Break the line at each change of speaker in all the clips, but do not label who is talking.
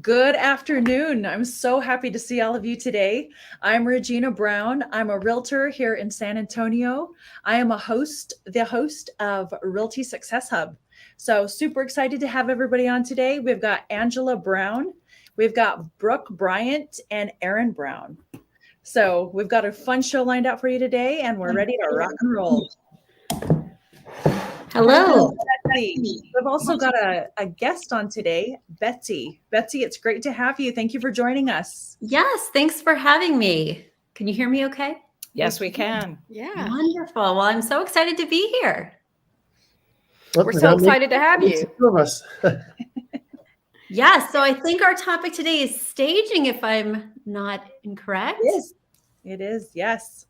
Good afternoon. I'm so happy to see all of you today. I'm Regina Brown. I'm a realtor here in San Antonio. I am the host of Realty Success Hub. So super excited to have everybody on today. We've got Angela Brown, we've got Brooke Bryant, and Aaron Brown. So we've got a fun show lined out for you today, and we're ready to rock and roll.
Hello.
Betsy. We've also got a guest on today, Betsy. Betsy, it's great to have you. Thank you for joining us.
Yes, thanks for having me. Can you hear me okay?
Yes, we can.
Yeah.
Wonderful. Well, I'm so excited to be here.
We're so excited to have you.
Two of us.
Yeah, so I think our topic today is staging, if I'm not incorrect.
It is, yes.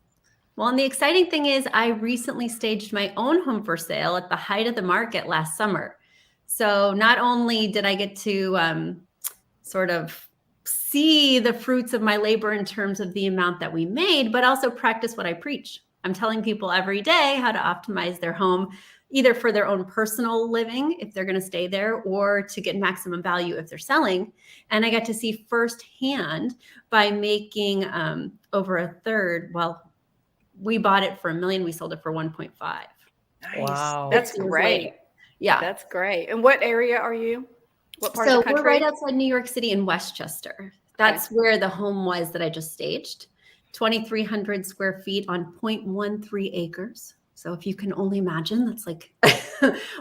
Well, and the exciting thing is I recently staged my own home for sale at the height of the market last summer. So not only did I get to sort of see the fruits of my labor in terms of the amount that we made, but also practice what I preach. I'm telling people every day how to optimize their home, either for their own personal living, if they're going to stay there, or to get maximum value if they're selling. And I got to see firsthand by making over a third. Well, we bought it for $1 million. We sold it for 1.5.
Nice.
Wow.
That's great.
Yeah.
That's great. And what area are you? What part of the country?
So we're right outside New York City in Westchester. That's where the home was that I just staged. 2,300 square feet on 0.13 acres. So if you can only imagine, that's like,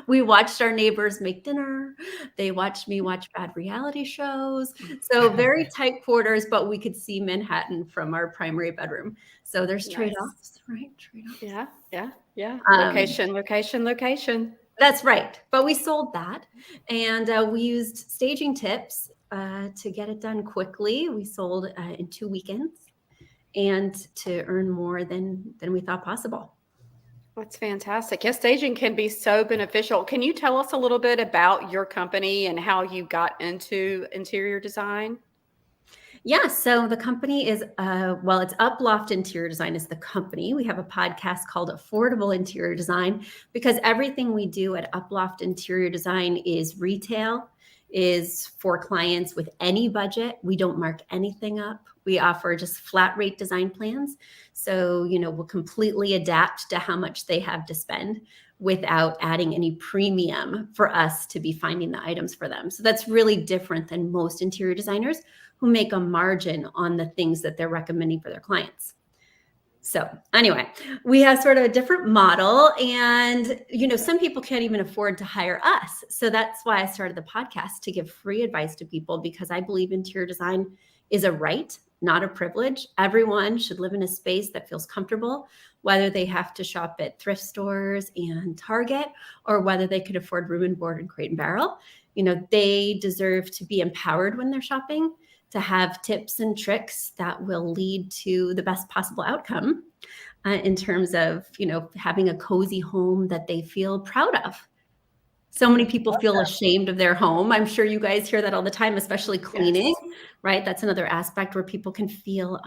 we watched our neighbors make dinner. They watched me watch bad reality shows. So very tight quarters, but we could see Manhattan from our primary bedroom. So there's trade-offs, right? Trade-offs.
Yeah. Location.
That's right. But we sold that. And we used staging tips to get it done quickly. We sold in 2 weekends and to earn more than we thought possible.
That's fantastic. Yes, staging can be so beneficial. Can you tell us a little bit about your company and how you got into interior design?
Yeah, so the company is, it's Uploft Interior Design is the company. We have a podcast called Affordable Interior Design because everything we do at Uploft Interior Design is retail, is for clients with any budget. We don't mark anything up. We offer just flat rate design plans. So, we'll completely adapt to how much they have to spend without adding any premium for us to be finding the items for them. So that's really different than most interior designers who make a margin on the things that they're recommending for their clients. So anyway, we have sort of a different model and, some people can't even afford to hire us. So that's why I started the podcast to give free advice to people because I believe interior design is a right, not a privilege. Everyone should live in a space that feels comfortable, whether they have to shop at thrift stores and Target or whether they could afford room and board and Crate and Barrel. They deserve to be empowered when they're shopping, to have tips and tricks that will lead to the best possible outcome in terms of, having a cozy home that they feel proud of. So many people feel ashamed of their home. I'm sure you guys hear that all the time, especially cleaning, right? That's another aspect where people can feel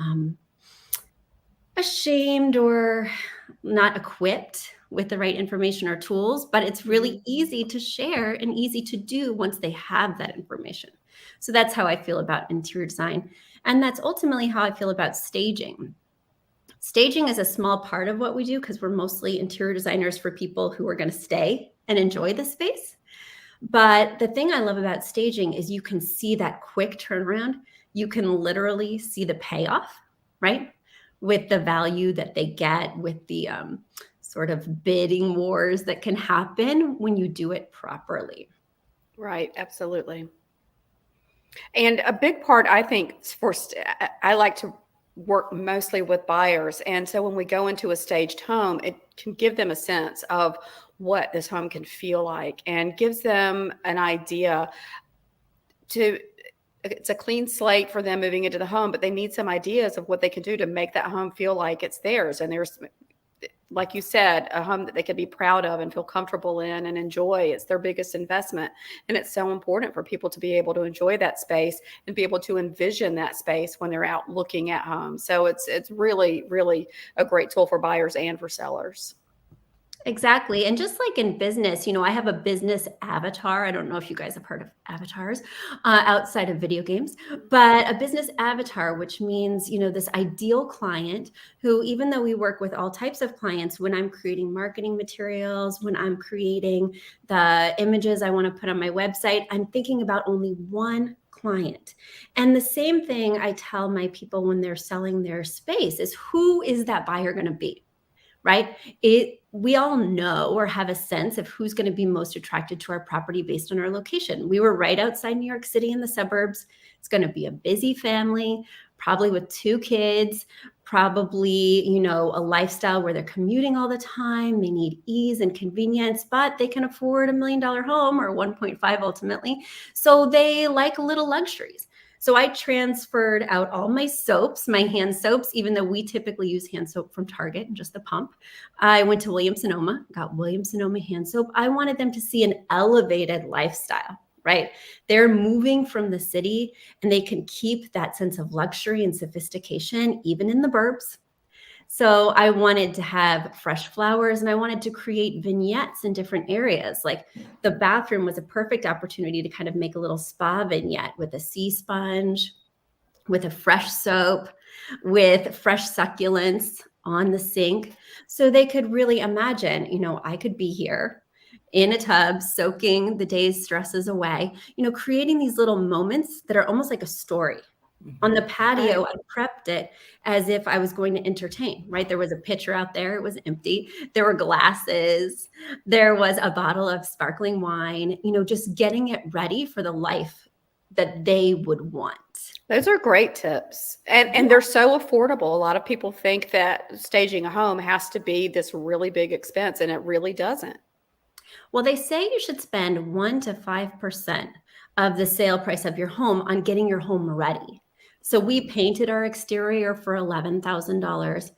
ashamed or not equipped with the right information or tools, but it's really easy to share and easy to do once they have that information. So that's how I feel about interior design. And that's ultimately how I feel about staging. Staging is a small part of what we do because we're mostly interior designers for people who are going to stay and enjoy the space. But the thing I love about staging is you can see that quick turnaround. You can literally see the payoff, right? With the value that they get, with the sort of bidding wars that can happen when you do it properly.
Right, absolutely. And a big part, I think, I like to work mostly with buyers. And so when we go into a staged home, it can give them a sense of what this home can feel like and gives them an idea it's a clean slate for them moving into the home, but they need some ideas of what they can do to make that home feel like it's theirs. And there's, like you said, a home that they could be proud of and feel comfortable in and enjoy. It's their biggest investment. And it's so important for people to be able to enjoy that space and be able to envision that space when they're out looking at homes. So it's really, really a great tool for buyers and for sellers.
Exactly. And just like in business, I have a business avatar. I don't know if you guys have heard of avatars outside of video games, but a business avatar, which means, this ideal client who, even though we work with all types of clients, when I'm creating marketing materials, when I'm creating the images I want to put on my website, I'm thinking about only one client. And the same thing I tell my people when they're selling their space is, who is that buyer going to be? Right? We all know or have a sense of who's going to be most attracted to our property based on our location. We were right outside New York City in the suburbs. It's going to be a busy family, probably with 2 kids, probably, a lifestyle where they're commuting all the time. They need ease and convenience, but they can afford $1 million home, or 1.5 ultimately. So they like little luxuries. So I transferred out all my soaps, my hand soaps, even though we typically use hand soap from Target and just the pump. I went to Williams-Sonoma, got Williams-Sonoma hand soap. I wanted them to see an elevated lifestyle, right? They're moving from the city and they can keep that sense of luxury and sophistication, even in the burbs. So I wanted to have fresh flowers, and I wanted to create vignettes in different areas. Like the bathroom was a perfect opportunity to kind of make a little spa vignette with a sea sponge, with a fresh soap, with fresh succulents on the sink. So they could really imagine, I could be here in a tub, soaking the day's stresses away, creating these little moments that are almost like a story. On the patio, I prepped it as if I was going to entertain, right? There was a pitcher out there. It was empty. There were glasses. There was a bottle of sparkling wine, just getting it ready for the life that they would want.
Those are great tips. And they're so affordable. A lot of people think that staging a home has to be this really big expense, and it really doesn't.
Well, they say you should spend 1 to 5% of the sale price of your home on getting your home ready. So we painted our exterior for $11,000.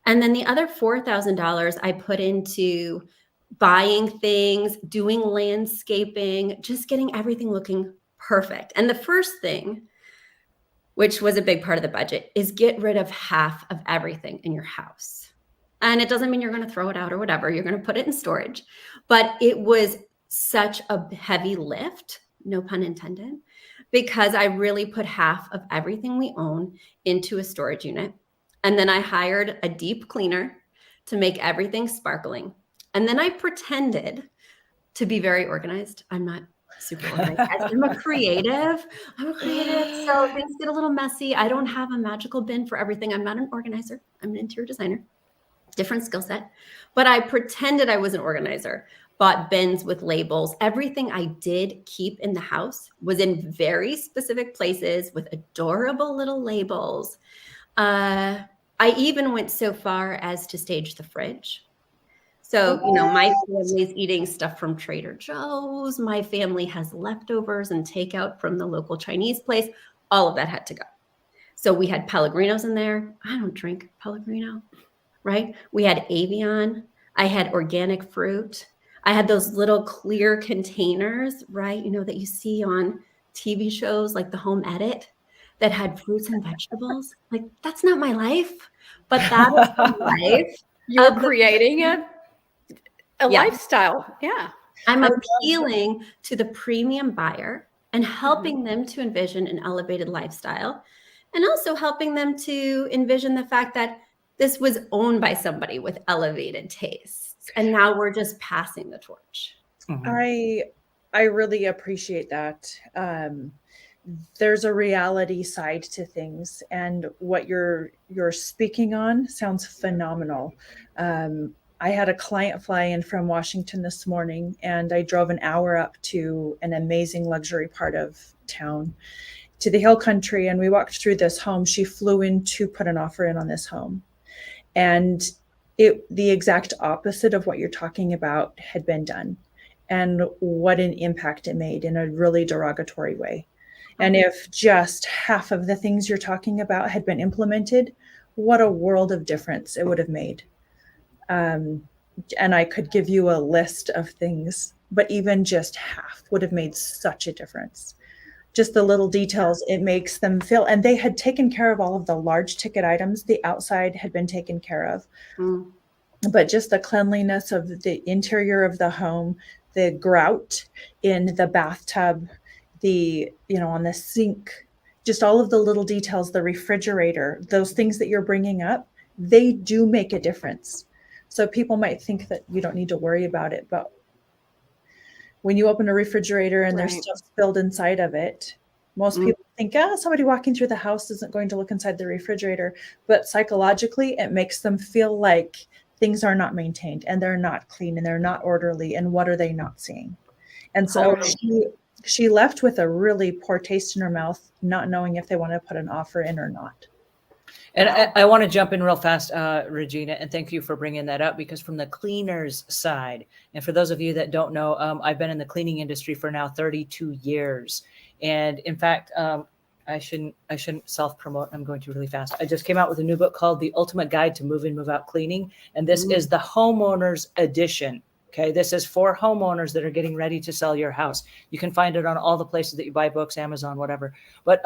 And then the other $4,000 I put into buying things, doing landscaping, just getting everything looking perfect. And the first thing, which was a big part of the budget, is get rid of half of everything in your house. And it doesn't mean you're going to throw it out or whatever. You're going to put it in storage. But it was such a heavy lift, no pun intended, because I really put half of everything we own into a storage unit. And then I hired a deep cleaner to make everything sparkling. And then I pretended to be very organized. I'm not super organized. I'm a creative. So things get a little messy. I don't have a magical bin for everything. I'm not an organizer. I'm an interior designer. Different skill set. But I pretended I was an organizer. Bought bins with labels. Everything I did keep in the house was in very specific places with adorable little labels. I even went so far as to stage the fridge. So, my family's eating stuff from Trader Joe's. My family has leftovers and takeout from the local Chinese place. All of that had to go. So we had Pellegrinos in there. I don't drink Pellegrino, right? We had Avion. I had organic fruit. I had those little clear containers, right? That you see on TV shows like The Home Edit that had fruits and vegetables. Like, that's not my life, but that is the life.
You're creating a lifestyle. Yeah.
I'm appealing to the premium buyer and helping them to envision an elevated lifestyle, and also helping them to envision the fact that this was owned by somebody with elevated tastes. And now we're just passing the torch.
I really appreciate that. There's a reality side to things, and what you're speaking on sounds phenomenal. I had a client fly in from Washington this morning, and I drove an hour up to an amazing luxury part of town, to the hill country, and we walked through this home. She flew in to put an offer in on this home, and the exact opposite of what you're talking about had been done, and what an impact it made in a really derogatory way. And if just half of the things you're talking about had been implemented, what a world of difference it would have made. And I could give you a list of things, but even just half would have made such a difference. Just the little details, it makes them feel, and they had taken care of all of the large ticket items. The outside had been taken care of. but just the cleanliness of the interior of the home, the grout in the bathtub, on the sink, just all of the little details, the refrigerator, those things that you're bringing up, they do make a difference. So people might think that you don't need to worry about it, but when you open a refrigerator and there's
Right.
stuff spilled inside of it, most people think, somebody walking through the house isn't going to look inside the refrigerator. But psychologically, it makes them feel like things are not maintained and they're not clean and they're not orderly. And what are they not seeing? And so
Right.
she left with a really poor taste in her mouth, not knowing if they want to put an offer in or not.
And
Wow.
I want to jump in real fast, Regina, and thank you for bringing that up, because from the cleaner's side, and for those of you that don't know, I've been in the cleaning industry for now 32 years. And in fact, I shouldn't self-promote. I'm going to really fast. I just came out with a new book called The Ultimate Guide to Move In, Move Out Cleaning. And this is the homeowners edition. Okay, this is for homeowners that are getting ready to sell your house. You can find it on all the places that you buy books, Amazon, whatever. But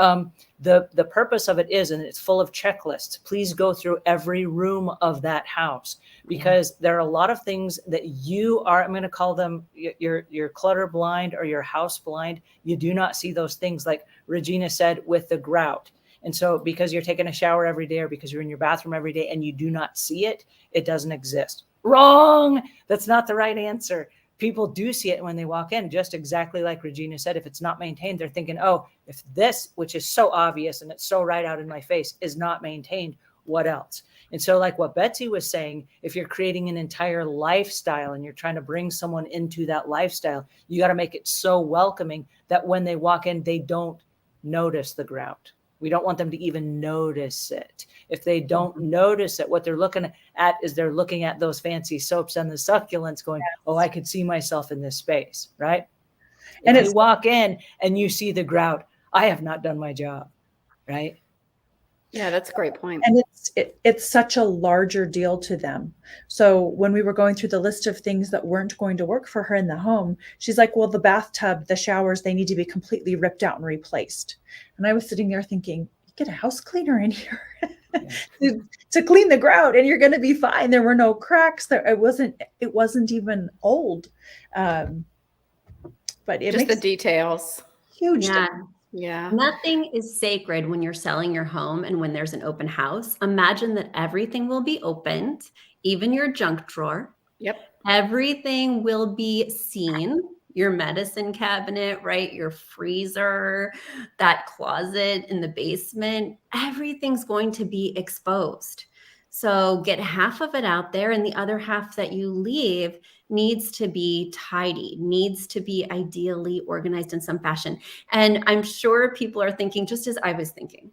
the purpose of it is, and it's full of checklists. Please go through every room of that house, because there are a lot of things that you are, I'm going to call them your clutter blind or your house blind. You do not see those things, like Regina said, with the grout. And so because you're taking a shower every day, or because you're in your bathroom every day and you do not see it, it doesn't exist. Wrong. That's not the right answer. People do see it when they walk in, just exactly like Regina said. If it's not maintained, they're thinking, oh, if this, which is so obvious and it's so right out in my face, is not maintained, what else? And so, like what Betsy was saying, if you're creating an entire lifestyle and you're trying to bring someone into that lifestyle, you got to make it so welcoming that when they walk in, they don't notice the grout. We don't want them to even notice it. If they don't notice it, what they're looking at is they're looking at those fancy soaps and the succulents going, oh, I could see myself in this space, right?
And
If
it's
you walk in and you see the grout, I have not done my job, right?
Yeah, that's a great point.
And it's such a larger deal to them. So when we were going through the list of things that weren't going to work for her in the home, she's like, well, the bathtub, the showers, they need to be completely ripped out and replaced. And I was sitting there thinking, you get a house cleaner in here to clean the grout and you're going to be fine. There were no cracks there. It wasn't even old. But it
Just
makes
the details.
huge
Yeah.
difference.
Yeah.
Nothing is sacred when you're selling your home and when there's an open house. Imagine that everything will be opened, even your junk drawer.
Yep.
Everything will be seen. Your medicine cabinet, right? Your freezer, that closet in the basement, everything's going to be exposed. So get half of it out there, and the other half that you leave needs to be tidy, needs to be ideally organized in some fashion. And I'm sure people are thinking, just as I was thinking,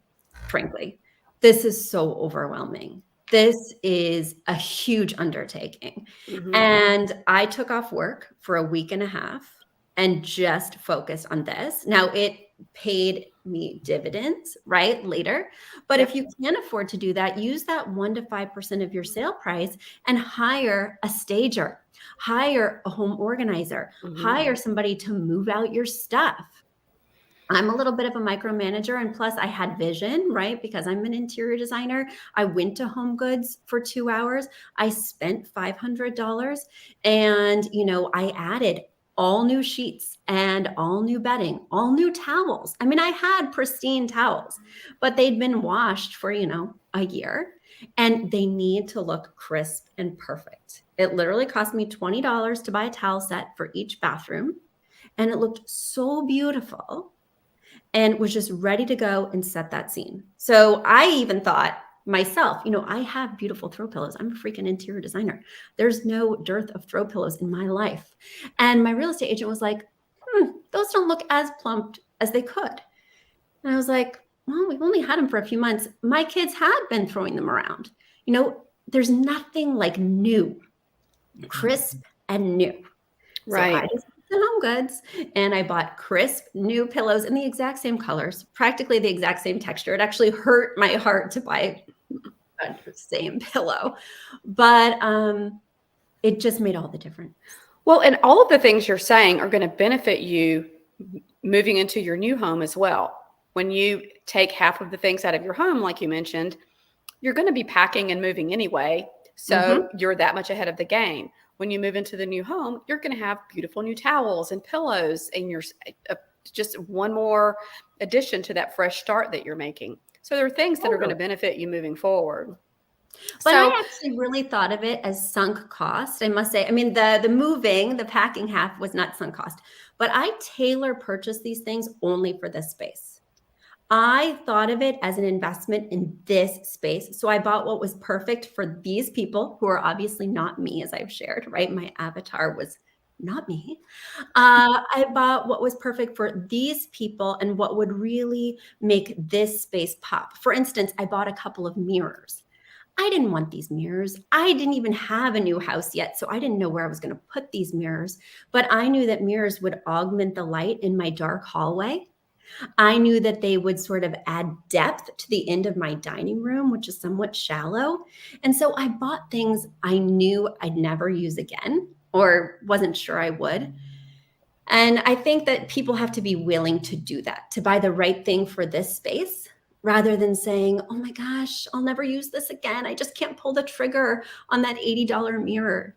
frankly, this is so overwhelming. This is a huge undertaking.
Mhm.
And I took off work for a week and a half and just focused on this. Now it paid me dividends, right, later. But
Yep.
if you can't afford to do that, use that 1 to 5% of your sale price and hire a stager, hire a home organizer,
Mhm.
hire somebody to move out your stuff. I'm a little bit of a micromanager, and plus I had vision, right? Because I'm an interior designer. I went to Home Goods for 2 hours. I spent $500 and, I added all new sheets and all new bedding, all new towels. I mean, I had pristine towels, but they'd been washed for, a year, and they need to look crisp and perfect. It literally cost me $20 to buy a towel set for each bathroom, and it looked so beautiful and was just ready to go and set that scene. So I even thought myself, I have beautiful throw pillows. I'm a freaking interior designer. There's no dearth of throw pillows in my life. And my real estate agent was like, those don't look as plump as they could. And I was like, well, we've only had them for a few months. My kids had been throwing them around. There's nothing like new, crisp and new.
Right.
So I just went to Home Goods and I bought crisp new pillows in the exact same colors, practically the exact same texture. It actually hurt my heart to buy the same pillow, but it just made all the difference.
Well, and all of the things you're saying are going to benefit you moving into your new home as well. When you take half of the things out of your home, like you mentioned, you're going to be packing and moving anyway. So you're that much ahead of the game. When you move into the new home, you're going to have beautiful new towels and pillows, and you're just one more addition to that fresh start that you're making. So there are things that are going to benefit you moving forward.
But
So,
I actually really thought of it as sunk cost. I must say, I mean, the moving, the packing half was not sunk cost, but I tailor purchase these things only for this space. I thought of it as an investment in this space. So I bought what was perfect for these people who are obviously not me, as I've shared, right? My avatar was not me. I bought what was perfect for these people and what would really make this space pop. For instance, I bought a couple of mirrors. I didn't want these mirrors. I didn't even have a new house yet, so I didn't know where I was going to put these mirrors. But I knew that mirrors would augment the light in my dark hallway. I knew that they would sort of add depth to the end of my dining room, which is somewhat shallow. And so I bought things I knew I'd never use again or wasn't sure I would. And I think that people have to be willing to do that, to buy the right thing for this space, rather than saying, oh my gosh, I'll never use this again. I just can't pull the trigger on that $80 mirror.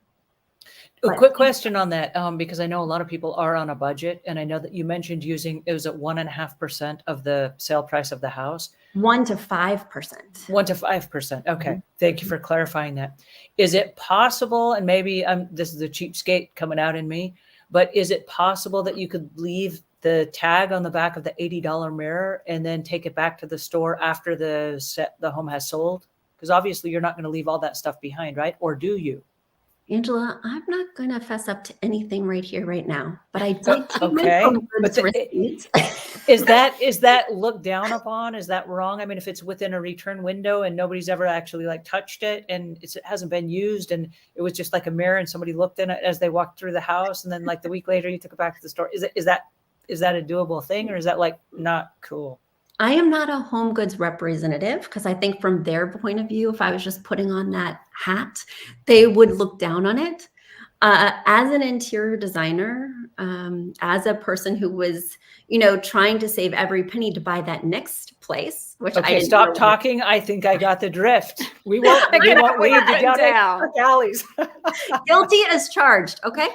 A quick question on that, because I know a lot of people are on a budget, and I know that you mentioned using, it was at 1.5% of the sale price of the house.
1 to 5%.
1 to 5%. Okay. Thank you for clarifying that. Is it possible, and maybe this is the cheapskate coming out in me, but is it possible that you could leave the tag on the back of the $80 mirror and then take it back to the store after the home has sold? Because obviously you're not going to leave all that stuff behind, right? Or do you?
Angela, I'm not going to fess up to anything right here, right now, but I did keep my
Okay.
home goods
But
receipts.
Is that looked down upon? Is that wrong? I mean, if it's within a return window and nobody's ever actually like touched it and it hasn't been used and it was just like a mirror and somebody looked in it as they walked through the house and then like the week later you took it back to the store. Is that a doable thing, or is that like not cool?
I am not a home goods representative because I think from their point of view, if I was just putting on that hat, they would look down on it. As an interior designer, as a person who was, trying to save every penny to buy that next place, which I
Okay,
didn't
stop
know-
talking. I think I got the drift. We won't leave the
down.
alleys.
Guilty as charged. Okay.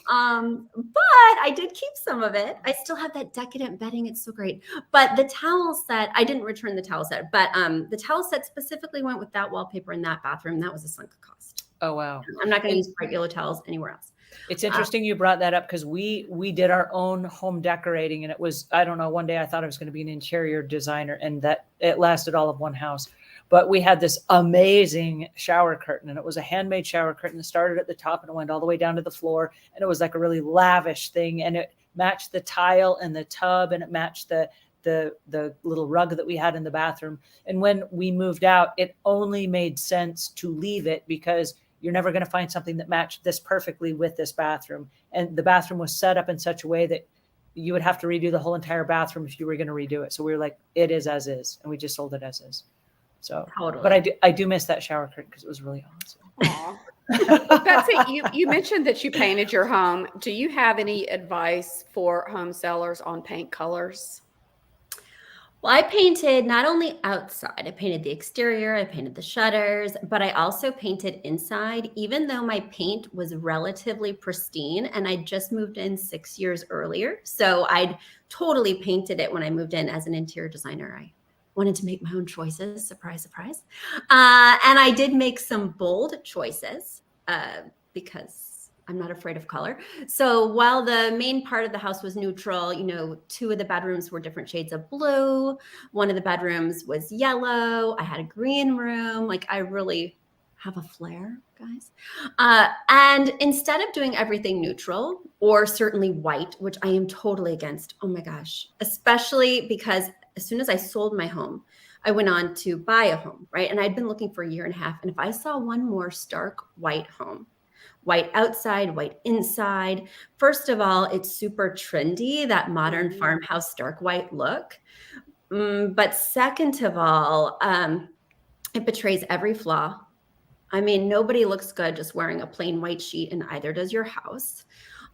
But I did keep some of it. I still have that decadent bedding. It's so great. But the towel set, I didn't return the towel set, but the towel set specifically went with that wallpaper in that bathroom. That was a sunk cost.
Oh, wow.
I'm not going to use bright yellow towels anywhere else.
It's interesting you brought that up because we did our own home decorating, and it was, I don't know, one day I thought I was going to be an interior designer, and that it lasted all of one house. But we had this amazing shower curtain, and it was a handmade shower curtain that started at the top and it went all the way down to the floor. And it was like a really lavish thing, and it matched the tile and the tub, and it matched the little rug that we had in the bathroom. And when we moved out, it only made sense to leave it because you're never going to find something that matched this perfectly with this bathroom. And the bathroom was set up in such a way that you would have to redo the whole entire bathroom if you were going to redo it. So we were like, it is as is. And we just sold it as is. So,
Totally.
but I do miss that shower curtain because it was really awesome.
Aw. Betsy, you mentioned that you painted your home. Do you have any advice for home sellers on paint colors?
Well, I painted not only outside, I painted the exterior, I painted the shutters, but I also painted inside, even though my paint was relatively pristine and I just moved in 6 years earlier. So I'd totally painted it when I moved in as an interior designer. I wanted to make my own choices, surprise, surprise. And I did make some bold choices because I'm not afraid of color. So while the main part of the house was neutral, 2 of the bedrooms were different shades of blue. One of the bedrooms was yellow. I had a green room. Like I really have a flair, guys. And instead of doing everything neutral or certainly white, which I am totally against, oh my gosh, especially because as soon as I sold my home, I went on to buy a home, right? And I'd been looking for a year and a half. And if I saw one more stark white home, white outside, white inside. First of all, it's super trendy, that modern farmhouse dark white look. But second of all, it betrays every flaw. I mean, nobody looks good just wearing a plain white sheet, and either does your house.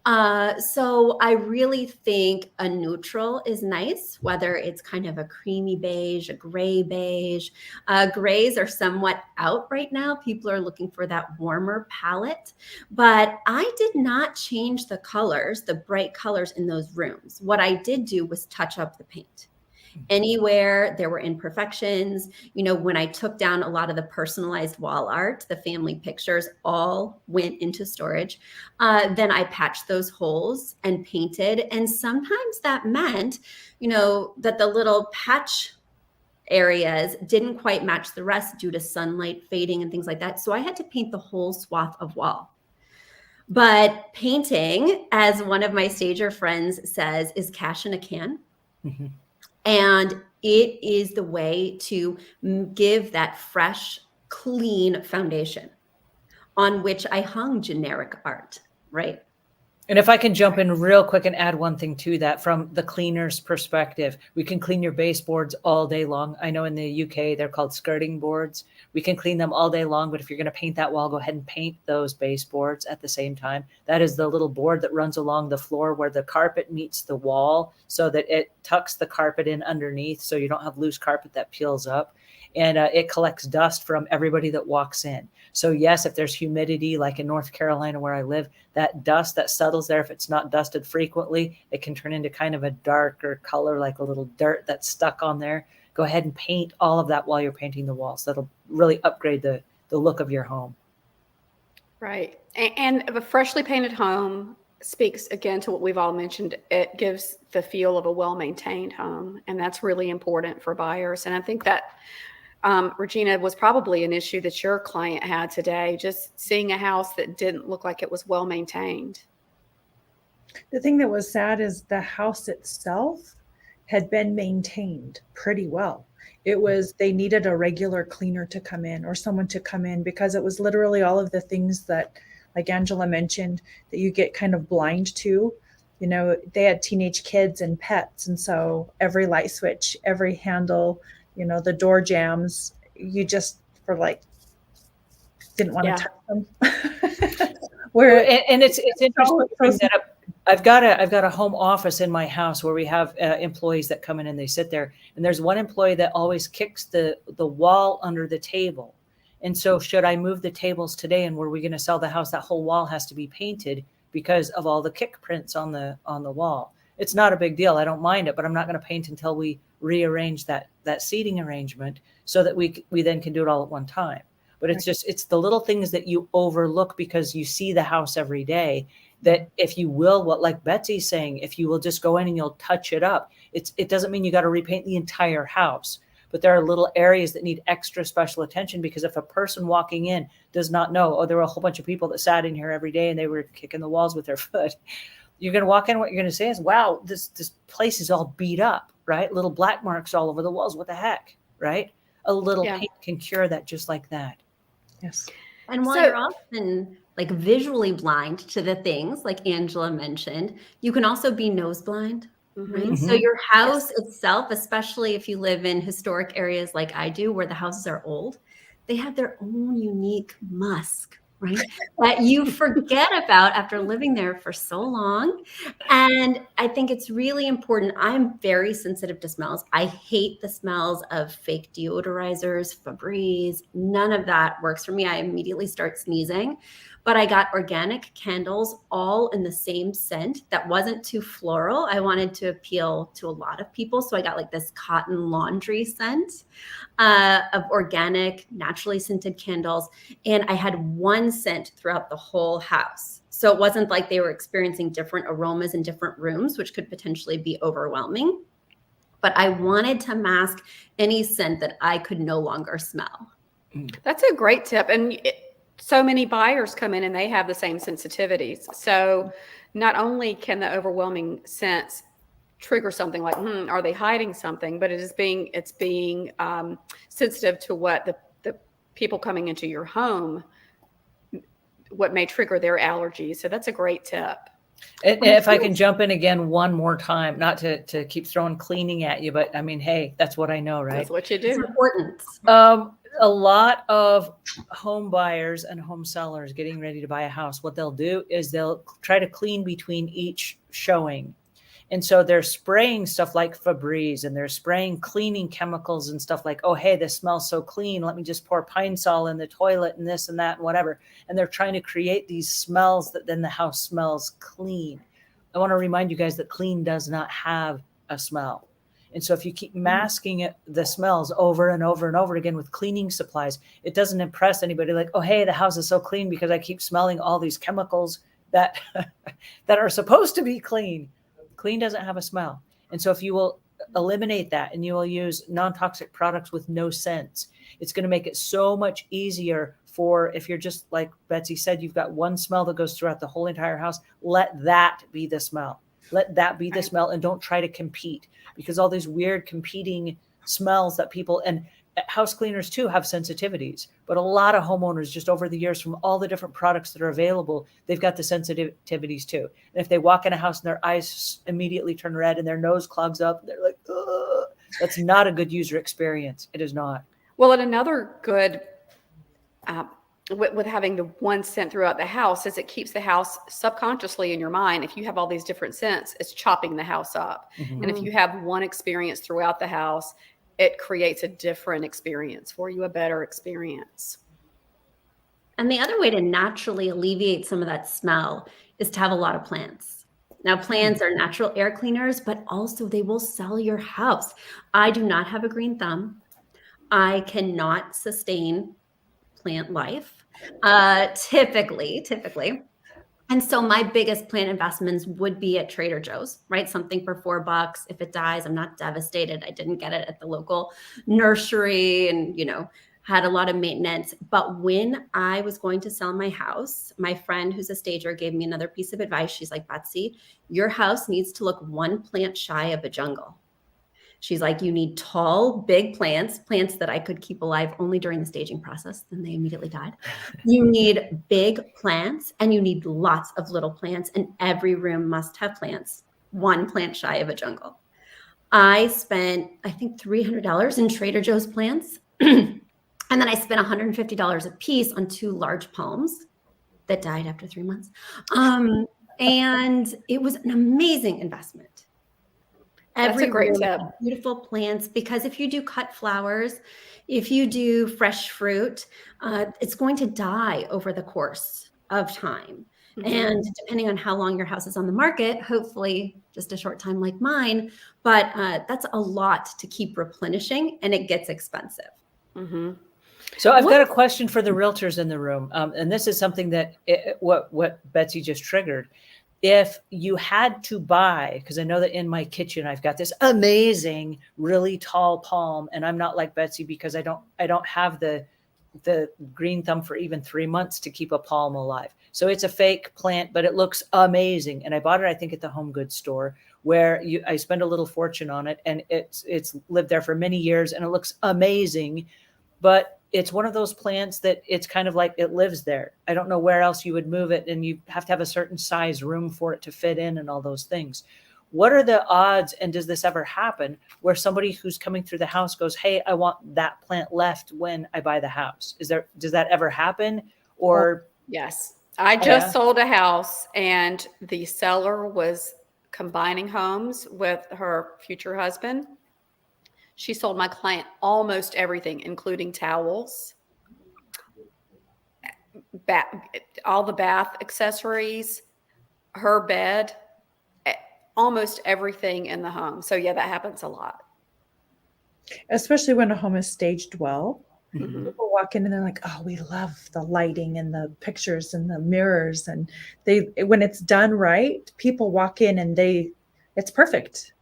So I really think a neutral is nice, whether it's kind of a creamy beige, a gray beige. Grays are somewhat out right now. People are looking for that warmer palette, but I did not change the colors, the bright colors in those rooms. What I did do was touch up the paint. Anywhere there were imperfections, when I took down a lot of the personalized wall art, the family pictures all went into storage. Then I patched those holes and painted. And sometimes that meant, that the little patch areas didn't quite match the rest due to sunlight fading and things like that. So I had to paint the whole swath of wall. But painting, as one of my stager friends says, is cash in a can.
Mhm.
And it is the way to give that fresh, clean foundation on which I hung generic art, right?
And if I can jump in real quick and add one thing to that from the cleaner's perspective, we can clean your baseboards all day long. I know in the UK, they're called skirting boards. We can clean them all day long, but if you're going to paint that wall, go ahead and paint those baseboards at the same time. That is the little board that runs along the floor where the carpet meets the wall so that it tucks the carpet in underneath so you don't have loose carpet that peels up. And it collects dust from everybody that walks in. So yes, if there's humidity, like in North Carolina where I live, that dust that settles there, if it's not dusted frequently, it can turn into kind of a darker color, like a little dirt that's stuck on there. Go ahead and paint all of that while you're painting the walls. That'll really upgrade the look of your home.
Right. And a freshly painted home speaks again to what we've all mentioned. It gives the feel of a well-maintained home. And that's really important for buyers. And I think that Regina, was probably an issue that your client had today, just seeing a house that didn't look like it was well maintained.
The thing that was sad is the house itself had been maintained pretty well. They needed a regular cleaner to come in or someone to come in because it was literally all of the things that, like Angela mentioned, that you get kind of blind to. They had teenage kids and pets. And so every light switch, every handle, the door jams, you just didn't want to touch them.
And it's interesting to bring that up. I've got a home office in my house where we have employees that come in and they sit there. And there's one employee that always kicks the wall under the table. And so should I move the tables today and were we going to sell the house, that whole wall has to be painted because of all the kick prints on the wall. It's not a big deal. I don't mind it, but I'm not going to paint until we rearrange that seating arrangement so that we then can do it all at one time. But it's the little things that you overlook because you see the house every day, that if you will, what like Betsy's saying, if you will just go in and you'll touch it up, it doesn't mean you got to repaint the entire house, but there are little areas that need extra special attention because if a person walking in does not know, there were a whole bunch of people that sat in here every day and they were kicking the walls with their foot. You're going to walk in, what you're going to say is, wow, this place is all beat up, right? Little black marks all over the walls. What the heck, right? A little paint can cure that just like that.
Yes.
And while you're often visually blind to the things like Angela mentioned, you can also be nose blind, right?
Mm-hmm.
So your house itself, especially if you live in historic areas like I do, where the houses are old, they have their own unique musk, right? That you forget about after living there for so long. And I think it's really important. I'm very sensitive to smells. I hate the smells of fake deodorizers, Febreze. None of that works for me. I immediately start sneezing. But I got organic candles all in the same scent that wasn't too floral. I wanted to appeal to a lot of people. So I got this cotton laundry scent of organic, naturally scented candles. And I had one scent throughout the whole house. So it wasn't like they were experiencing different aromas in different rooms, which could potentially be overwhelming. But I wanted to mask any scent that I could no longer smell.
That's a great tip. And so many buyers come in and they have the same sensitivities. So not only can the overwhelming sense trigger something like, are they hiding something? But it's being sensitive to what the people coming into your home, what may trigger their allergies. So that's a great tip.
And if I can jump in again one more time, not to keep throwing cleaning at you, but I mean, hey, that's what I know, right?
That's what you do.
It's important.
a lot of home buyers and home sellers getting ready to buy a house, what they'll do is they'll try to clean between each showing. And so they're spraying stuff like Febreze, and they're spraying cleaning chemicals and stuff like, oh, hey, this smells so clean. Let me just pour Pine Sol in the toilet and this and that and whatever. And they're trying to create these smells that then the house smells clean. I want to remind you guys that clean does not have a smell. And so if you keep masking it, the smells over and over and over again with cleaning supplies, it doesn't impress anybody like, oh, hey, the house is so clean because I keep smelling all these chemicals that that are supposed to be clean. Clean doesn't have a smell. And so if you will eliminate that and you will use non-toxic products with no scents, it's going to make it so much easier for, if you're just like Betsy said, you've got one smell that goes throughout the whole entire house, let that be the smell. Let that be the smell, and don't try to compete, because all these weird competing smells that people, and house cleaners too, have sensitivities, but a lot of homeowners just over the years from all the different products that are available, they've got the sensitivities too. And if they walk in a house and their eyes immediately turn red and their nose clogs up, they're like, ugh, that's not a good user experience. It is not.
Well, and another good with having the one scent throughout the house is it keeps the house subconsciously in your mind. If you have all these different scents, it's chopping the house up.
Mm-hmm.
And if you have one experience throughout the house, it creates a different experience for you, a better experience.
And the other way to naturally alleviate some of that smell is to have a lot of plants. Now, plants are natural air cleaners, but also they will sell your house. I do not have a green thumb. I cannot sustain plant life, typically. And so my biggest plant investments would be at Trader Joe's, right? Something for $4. If it dies, I'm not devastated. I didn't get it at the local nursery and, had a lot of maintenance. But when I was going to sell my house, my friend who's a stager gave me another piece of advice. She's like, Betsy, your house needs to look one plant shy of a jungle. She's like, you need tall, big plants that I could keep alive only during the staging process. Then they immediately died. You need big plants and you need lots of little plants, and every room must have plants, one plant shy of a jungle. I spent, I think, $300 in Trader Joe's plants. And then I spent $150 a piece on 2 large palms that died after 3 months. And it was an amazing investment.
That's a great
room
tip.
has beautiful plants, because if you do cut flowers, if you do fresh fruit, it's going to die over the course of time. Mm-hmm. And depending on how long your house is on the market, hopefully just a short time like mine, but that's a lot to keep replenishing, and it gets expensive.
Mm-hmm.
So I've got a question for the realtors in the room. And this is something that what Betsy just triggered. If you had to buy, because I know that in my kitchen, I've got this amazing, really tall palm, and I'm not like Betsy because I don't have the green thumb for even 3 months to keep a palm alive. So it's a fake plant, but it looks amazing. And I bought it, I think, at the home goods store, where I spend a little fortune on it, and it's lived there for many years, and it looks amazing. But it's one of those plants that it's kind of like it lives there. I don't know where else you would move it, and you have to have a certain size room for it to fit in and all those things. What are the odds, and does this ever happen, where somebody who's coming through the house goes, hey, I want that plant left when I buy the house? Does that ever happen? Or
yes. I just sold a house, and the seller was combining homes with her future husband. She sold my client almost everything, including towels, all the bath accessories, her bed, almost everything in the home. So yeah, that happens a lot. Especially
when a home is staged well.
Mm-hmm.
People walk in and they're like, oh, we love the lighting and the pictures and the mirrors. And when it's done right, people walk in and it's perfect.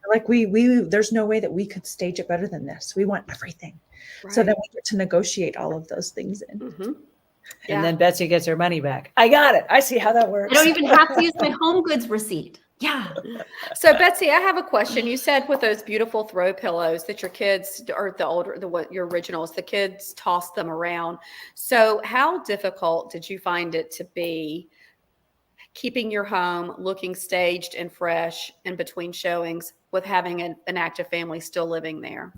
Like there's no way that we could stage it better than this. We want everything. Right. So then we get to negotiate all of those things in.
Mm-hmm.
Yeah. And then Betsy gets her money back. I got it. I see how that works.
I don't even have to use my home goods receipt. Yeah.
So Betsy, I have a question. You said with those beautiful throw pillows that your kids, or your originals, the kids toss them around. So how difficult did you find it to be keeping your home looking staged and fresh in between showings with having an active family still living there?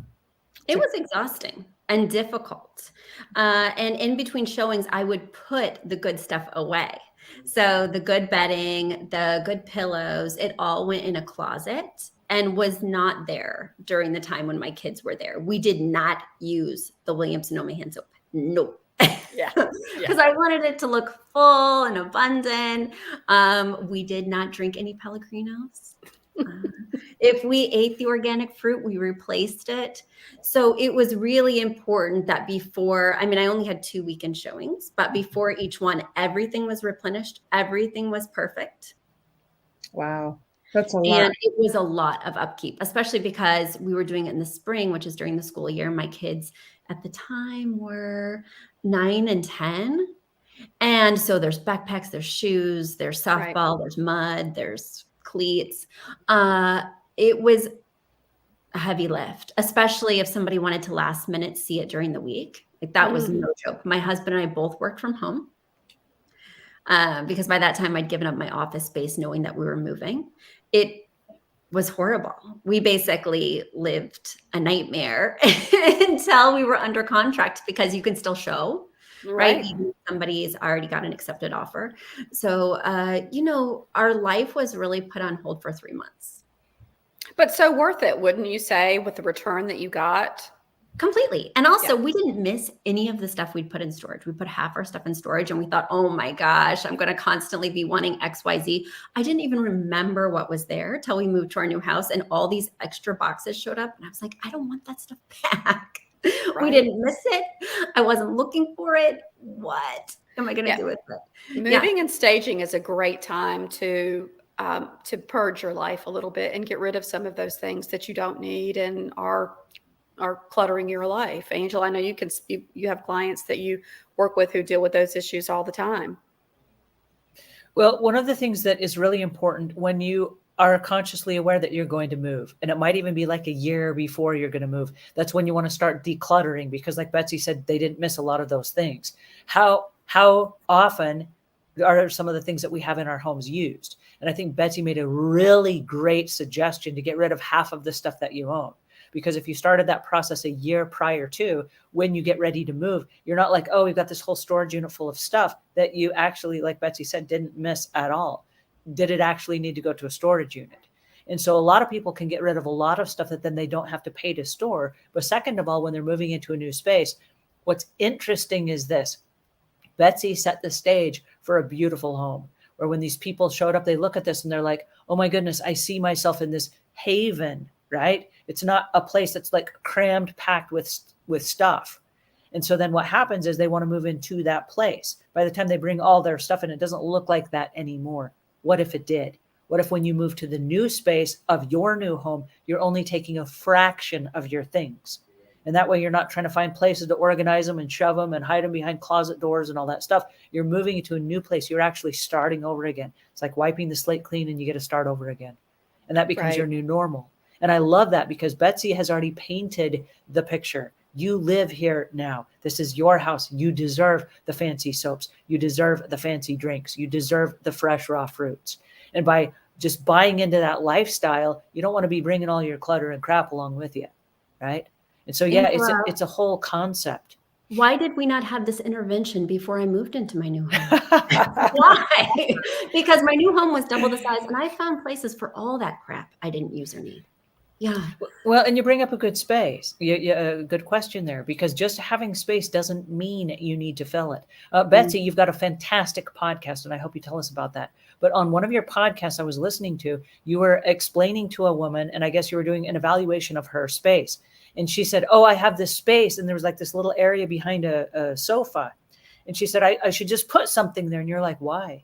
It was exhausting. and difficult. And in between showings, I would put the good stuff away. So the good bedding, the good pillows, it all went in a closet and was not there during the time when my kids were there. We did not use the Williams Sonoma hand soap. Nope.
Yeah.
Because I wanted it to look full and abundant. We did not drink any Pellegrinos. If we ate the organic fruit, we replaced it. So it was really important that before, I mean, I only had 2 weekend showings, but before each one, everything was replenished. Everything was perfect.
Wow. That's a lot.
And it was a lot of upkeep, especially because we were doing it in the spring, which is during the school year. My kids at the time were 9 and 10. And so there's backpacks, there's shoes, there's softball, there's mud, there's cleats. It was a heavy lift, especially if somebody wanted to last minute see it during the week. Like that was no joke. My husband and I both worked from home because by that time I'd given up my office space knowing that we were moving. It was horrible. We basically lived a nightmare until we were under contract because you can still show. Right. Even if somebody's already got an accepted offer. So, our life was really put on hold for 3 months.
But so worth it, wouldn't you say, with the return that you got?
Completely. And also, we didn't miss any of the stuff we'd put in storage. We put half our stuff in storage and we thought, oh my gosh, I'm going to constantly be wanting XYZ. I didn't even remember what was there till we moved to our new house and all these extra boxes showed up. And I was like, I don't want that stuff back. Right. We didn't miss it. I wasn't looking for it. What am I going to do with it?
Moving and staging is a great time to purge your life a little bit and get rid of some of those things that you don't need and are cluttering your life. Angel, I know you have clients that you work with who deal with those issues all the time.
Well, one of the things that is really important when you are consciously aware that you're going to move, and it might even be like a year before you're going to move, that's when you want to start decluttering, because like Betsy said, they didn't miss a lot of those things. How often are some of the things that we have in our homes used? And I think Betsy made a really great suggestion to get rid of half of the stuff that you own. Because if you started that process a year prior to when you get ready to move, you're not like, oh, we've got this whole storage unit full of stuff that you actually, like Betsy said, didn't miss at all. Did it actually need to go to a storage unit? And so a lot of people can get rid of a lot of stuff that then they don't have to pay to store. But second of all, when they're moving into a new space, what's interesting is this. Betsy set the stage for a beautiful home, where when these people showed up, they look at this and they're like, oh my goodness, I see myself in this haven, right? It's not a place that's like crammed, packed with stuff. And so then what happens is they want to move into that place. By the time they bring all their stuff in, it doesn't look like that anymore. What if it did? What if when you move to the new space of your new home, you're only taking a fraction of your things? And that way you're not trying to find places to organize them and shove them and hide them behind closet doors and all that stuff. You're moving into a new place. You're actually starting over again. It's like wiping the slate clean and you get to start over again. And that becomes your new normal. And I love that because Betsy has already painted the picture. You live here now. This is your house. You deserve the fancy soaps. You deserve the fancy drinks. You deserve the fresh raw fruits. And by just buying into that lifestyle, you don't want to be bringing all your clutter and crap along with you, right? And so, it's a whole concept.
Why did we not have this intervention before I moved into my new home? Why? Because my new home was double the size and I found places for all that crap I didn't use or need. Yeah.
Well, and you bring up a good space, a good question there, because just having space doesn't mean you need to fill it. Betsy, you've got a fantastic podcast, and I hope you tell us about that. But on one of your podcasts I was listening to, you were explaining to a woman, and I guess you were doing an evaluation of her space. And she said, oh, I have this space. And there was like this little area behind a sofa. And she said, I should just put something there. And you're like, why?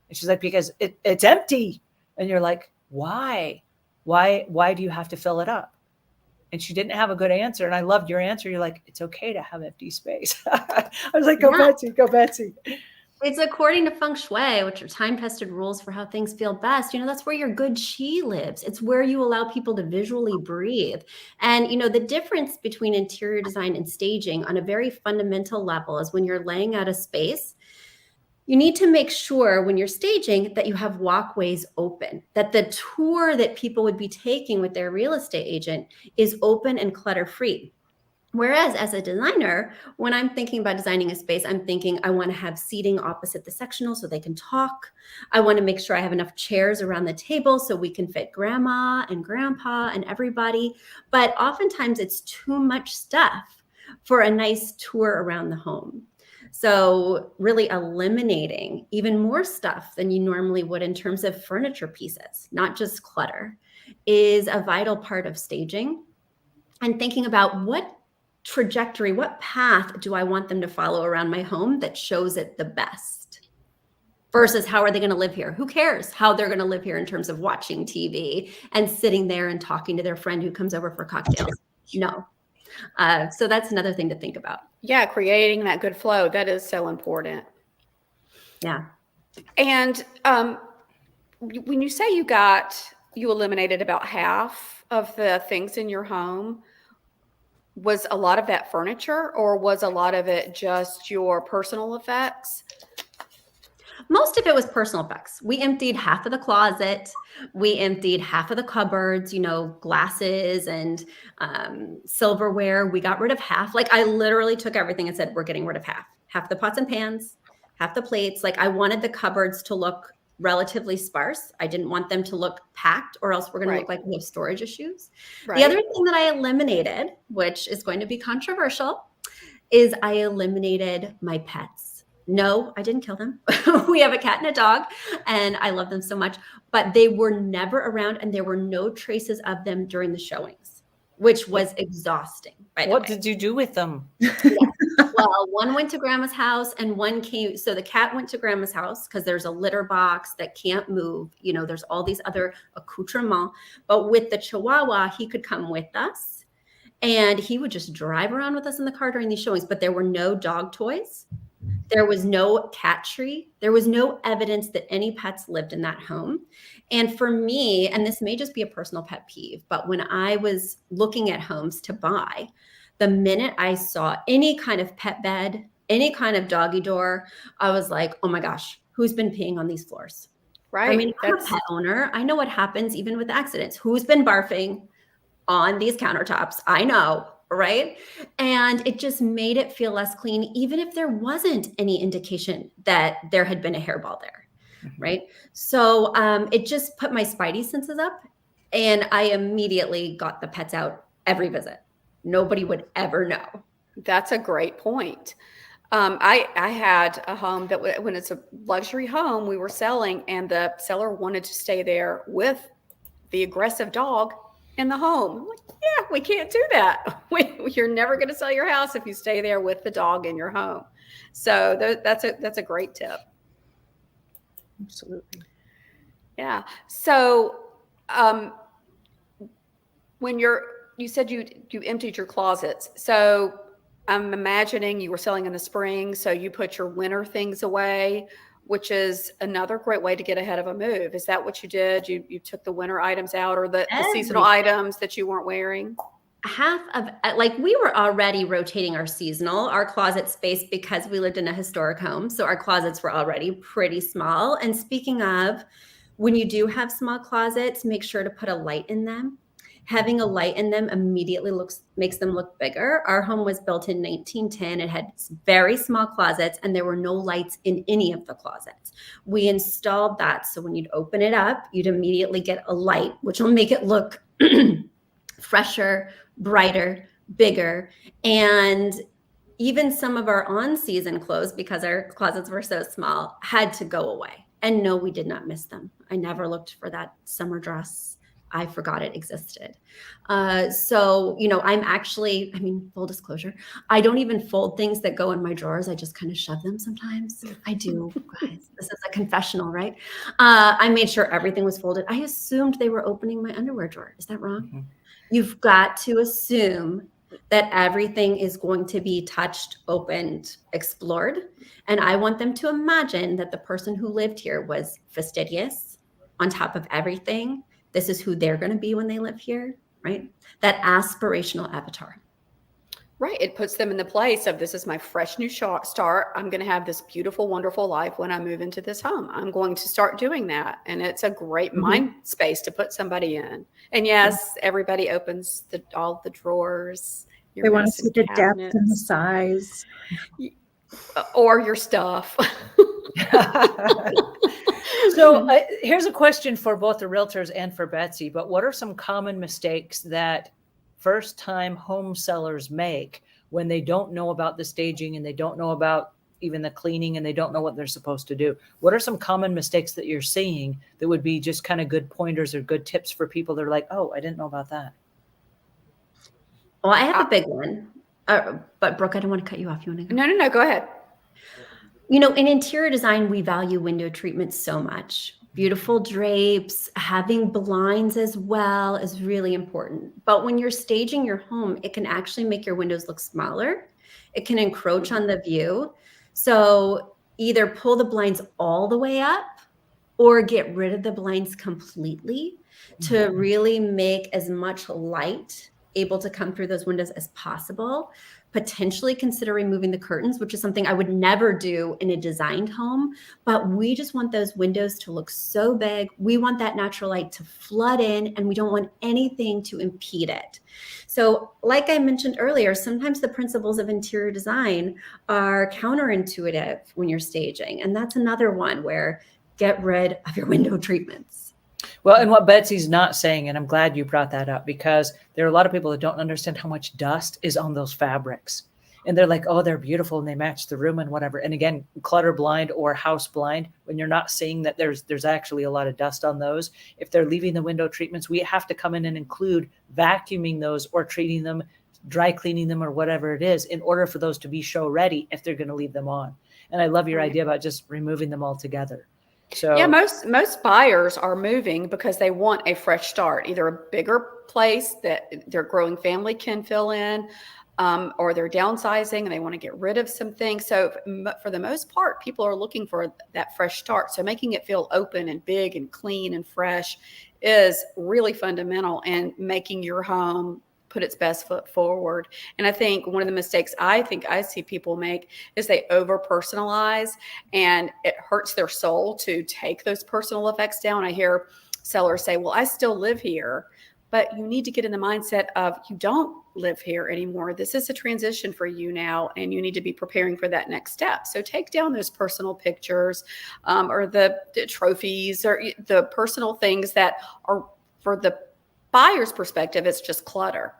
And she's like, because it's empty. And you're like, why? Why do you have to fill it up? And she didn't have a good answer. And I loved your answer. You're like, it's okay to have empty space. I was like, go Betsy, go Betsy.
It's according to feng shui, which are time-tested rules for how things feel best. That's where your good chi lives. It's where you allow people to visually breathe. And, the difference between interior design and staging on a very fundamental level is when you're laying out a space, you need to make sure when you're staging that you have walkways open, that the tour that people would be taking with their real estate agent is open and clutter-free. Whereas as a designer, when I'm thinking about designing a space, I'm thinking I want to have seating opposite the sectional so they can talk. I want to make sure I have enough chairs around the table so we can fit grandma and grandpa and everybody. But oftentimes it's too much stuff for a nice tour around the home. So really eliminating even more stuff than you normally would in terms of furniture pieces, not just clutter, is a vital part of staging. And thinking about what trajectory, what path do I want them to follow around my home that shows it the best versus how are they going to live here? Who cares how they're going to live here in terms of watching TV and sitting there and talking to their friend who comes over for cocktails? No. So that's another thing to think about.
Yeah, creating that good flow. That is so important.
Yeah.
And when you say you eliminated about half of the things in your home, was a lot of that furniture or was a lot of it just your personal effects?
Most of it was personal effects. We emptied half of the closet. We emptied half of the cupboards, glasses and silverware. We got rid of half. Like I literally took everything and said, we're getting rid of half the pots and pans, half the plates. Like I wanted the cupboards to look relatively sparse. I didn't want them to look packed or else we're going to look like we have storage issues.
Right.
The other thing that I eliminated, which is going to be controversial, is I eliminated my pets. No, I didn't kill them. We have a cat and a dog and I love them so much, but they were never around and there were no traces of them during the showings, which was exhausting.
What did you do with them?
Well, one went to grandma's house and one came. So the cat went to grandma's house because there's a litter box that can't move. There's all these other accoutrements. But with the Chihuahua, he could come with us and he would just drive around with us in the car during these showings. But there were no dog toys. There was no cat tree. There was no evidence that any pets lived in that home. And for me, and this may just be a personal pet peeve, but when I was looking at homes to buy, the minute I saw any kind of pet bed, any kind of doggy door, I was like, oh my gosh, who's been peeing on these floors?
Right.
I mean, I'm a pet owner. I know what happens even with accidents. Who's been barfing on these countertops? I know, right? And it just made it feel less clean, even if there wasn't any indication that there had been a hairball there, right? So it just put my spidey senses up and I immediately got the pets out every visit. Nobody would ever know.
That's a great point. I had a home that when it's a luxury home we were selling and the seller wanted to stay there with the aggressive dog in the home. I'm like, yeah, we can't do that. You're never going to sell your house if you stay there with the dog in your home. So that's a great tip.
Absolutely.
Yeah. So when you said you emptied your closets. So I'm imagining you were selling in the spring. So you put your winter things away, which is another great way to get ahead of a move. Is that what you did? You took the winter items out or the seasonal items that you weren't wearing?
Half of we were already rotating our closet space because we lived in a historic home. So our closets were already pretty small. And speaking of, when you do have small closets, make sure to put a light in them. Having a light in them immediately makes them look bigger. Our home was built in 1910. It had very small closets and there were no lights in any of the closets. We installed that. So when you'd open it up, you'd immediately get a light, which will make it look fresher, brighter, bigger. And even some of our on-season clothes, because our closets were so small, had to go away. And no, we did not miss them. I never looked for that summer dress. I forgot it existed. So, I'm actually, full disclosure, I don't even fold things that go in my drawers. I just kind of shove them sometimes. I do, guys. This is a confessional, right? I made sure everything was folded. I assumed they were opening my underwear drawer. Is that wrong? Mm-hmm. You've got to assume that everything is going to be touched, opened, explored. And I want them to imagine that the person who lived here was fastidious, on top of everything. This is who they're going to be when they live here, right? That aspirational avatar.
Right. It puts them in the place of this is my fresh new start. I'm going to have this beautiful, wonderful life when I move into this home. I'm going to start doing that. And it's a great mind space to put somebody in. And yes, everybody opens all the drawers. your
They want to
medicine
see the depth and the
cabinets,
size.
or your stuff.
So here's a question for both the realtors and for Betsy, but what are some common mistakes that first-time home sellers make when they don't know about the staging and they don't know about even the cleaning and they don't know what they're supposed to do? What are some common mistakes that you're seeing that would be just kind of good pointers or good tips for people that are like, oh, I didn't know about that?
Well, I have a big one. But Brooke, I don't want to cut you off. You want to go?
No, go ahead.
You know, in interior design, we value window treatments so much. Beautiful drapes, having blinds as well is really important. But when you're staging your home, it can actually make your windows look smaller. It can encroach on the view. So either pull the blinds all the way up or get rid of the blinds completely to really make as much light able to come through those windows as possible. Potentially consider removing the curtains, which is something I would never do in a designed home, but we just want those windows to look so big. We want that natural light to flood in, and we don't want anything to impede it. So like I mentioned earlier, sometimes the principles of interior design are counterintuitive when you're staging. And that's another one where get rid of your window treatments.
Well, and what Betsy's not saying, and I'm glad you brought that up, because there are a lot of people that don't understand how much dust is on those fabrics. And they're like, oh, they're beautiful and they match the room and whatever. And again, clutter blind or house blind, when you're not seeing that there's actually a lot of dust on those. If they're leaving the window treatments, we have to come in and include vacuuming those or treating them, dry cleaning them or whatever it is in order for those to be show ready if they're going to leave them on. And I love your idea about just removing them all together. So
yeah, most buyers are moving because they want a fresh start, either a bigger place that their growing family can fill in, or they're downsizing and they want to get rid of some things. So for the most part, people are looking for that fresh start. So making it feel open and big and clean and fresh is really fundamental in making your home put its best foot forward. And I think one of the mistakes I see people make is they over personalize, and it hurts their soul to take those personal effects down. I hear sellers say, well, I still live here, but you need to get in the mindset of you don't live here anymore. This is a transition for you now, and you need to be preparing for that next step. So take down those personal pictures, or the trophies, or the personal things that are, for the buyer's perspective, it's just clutter.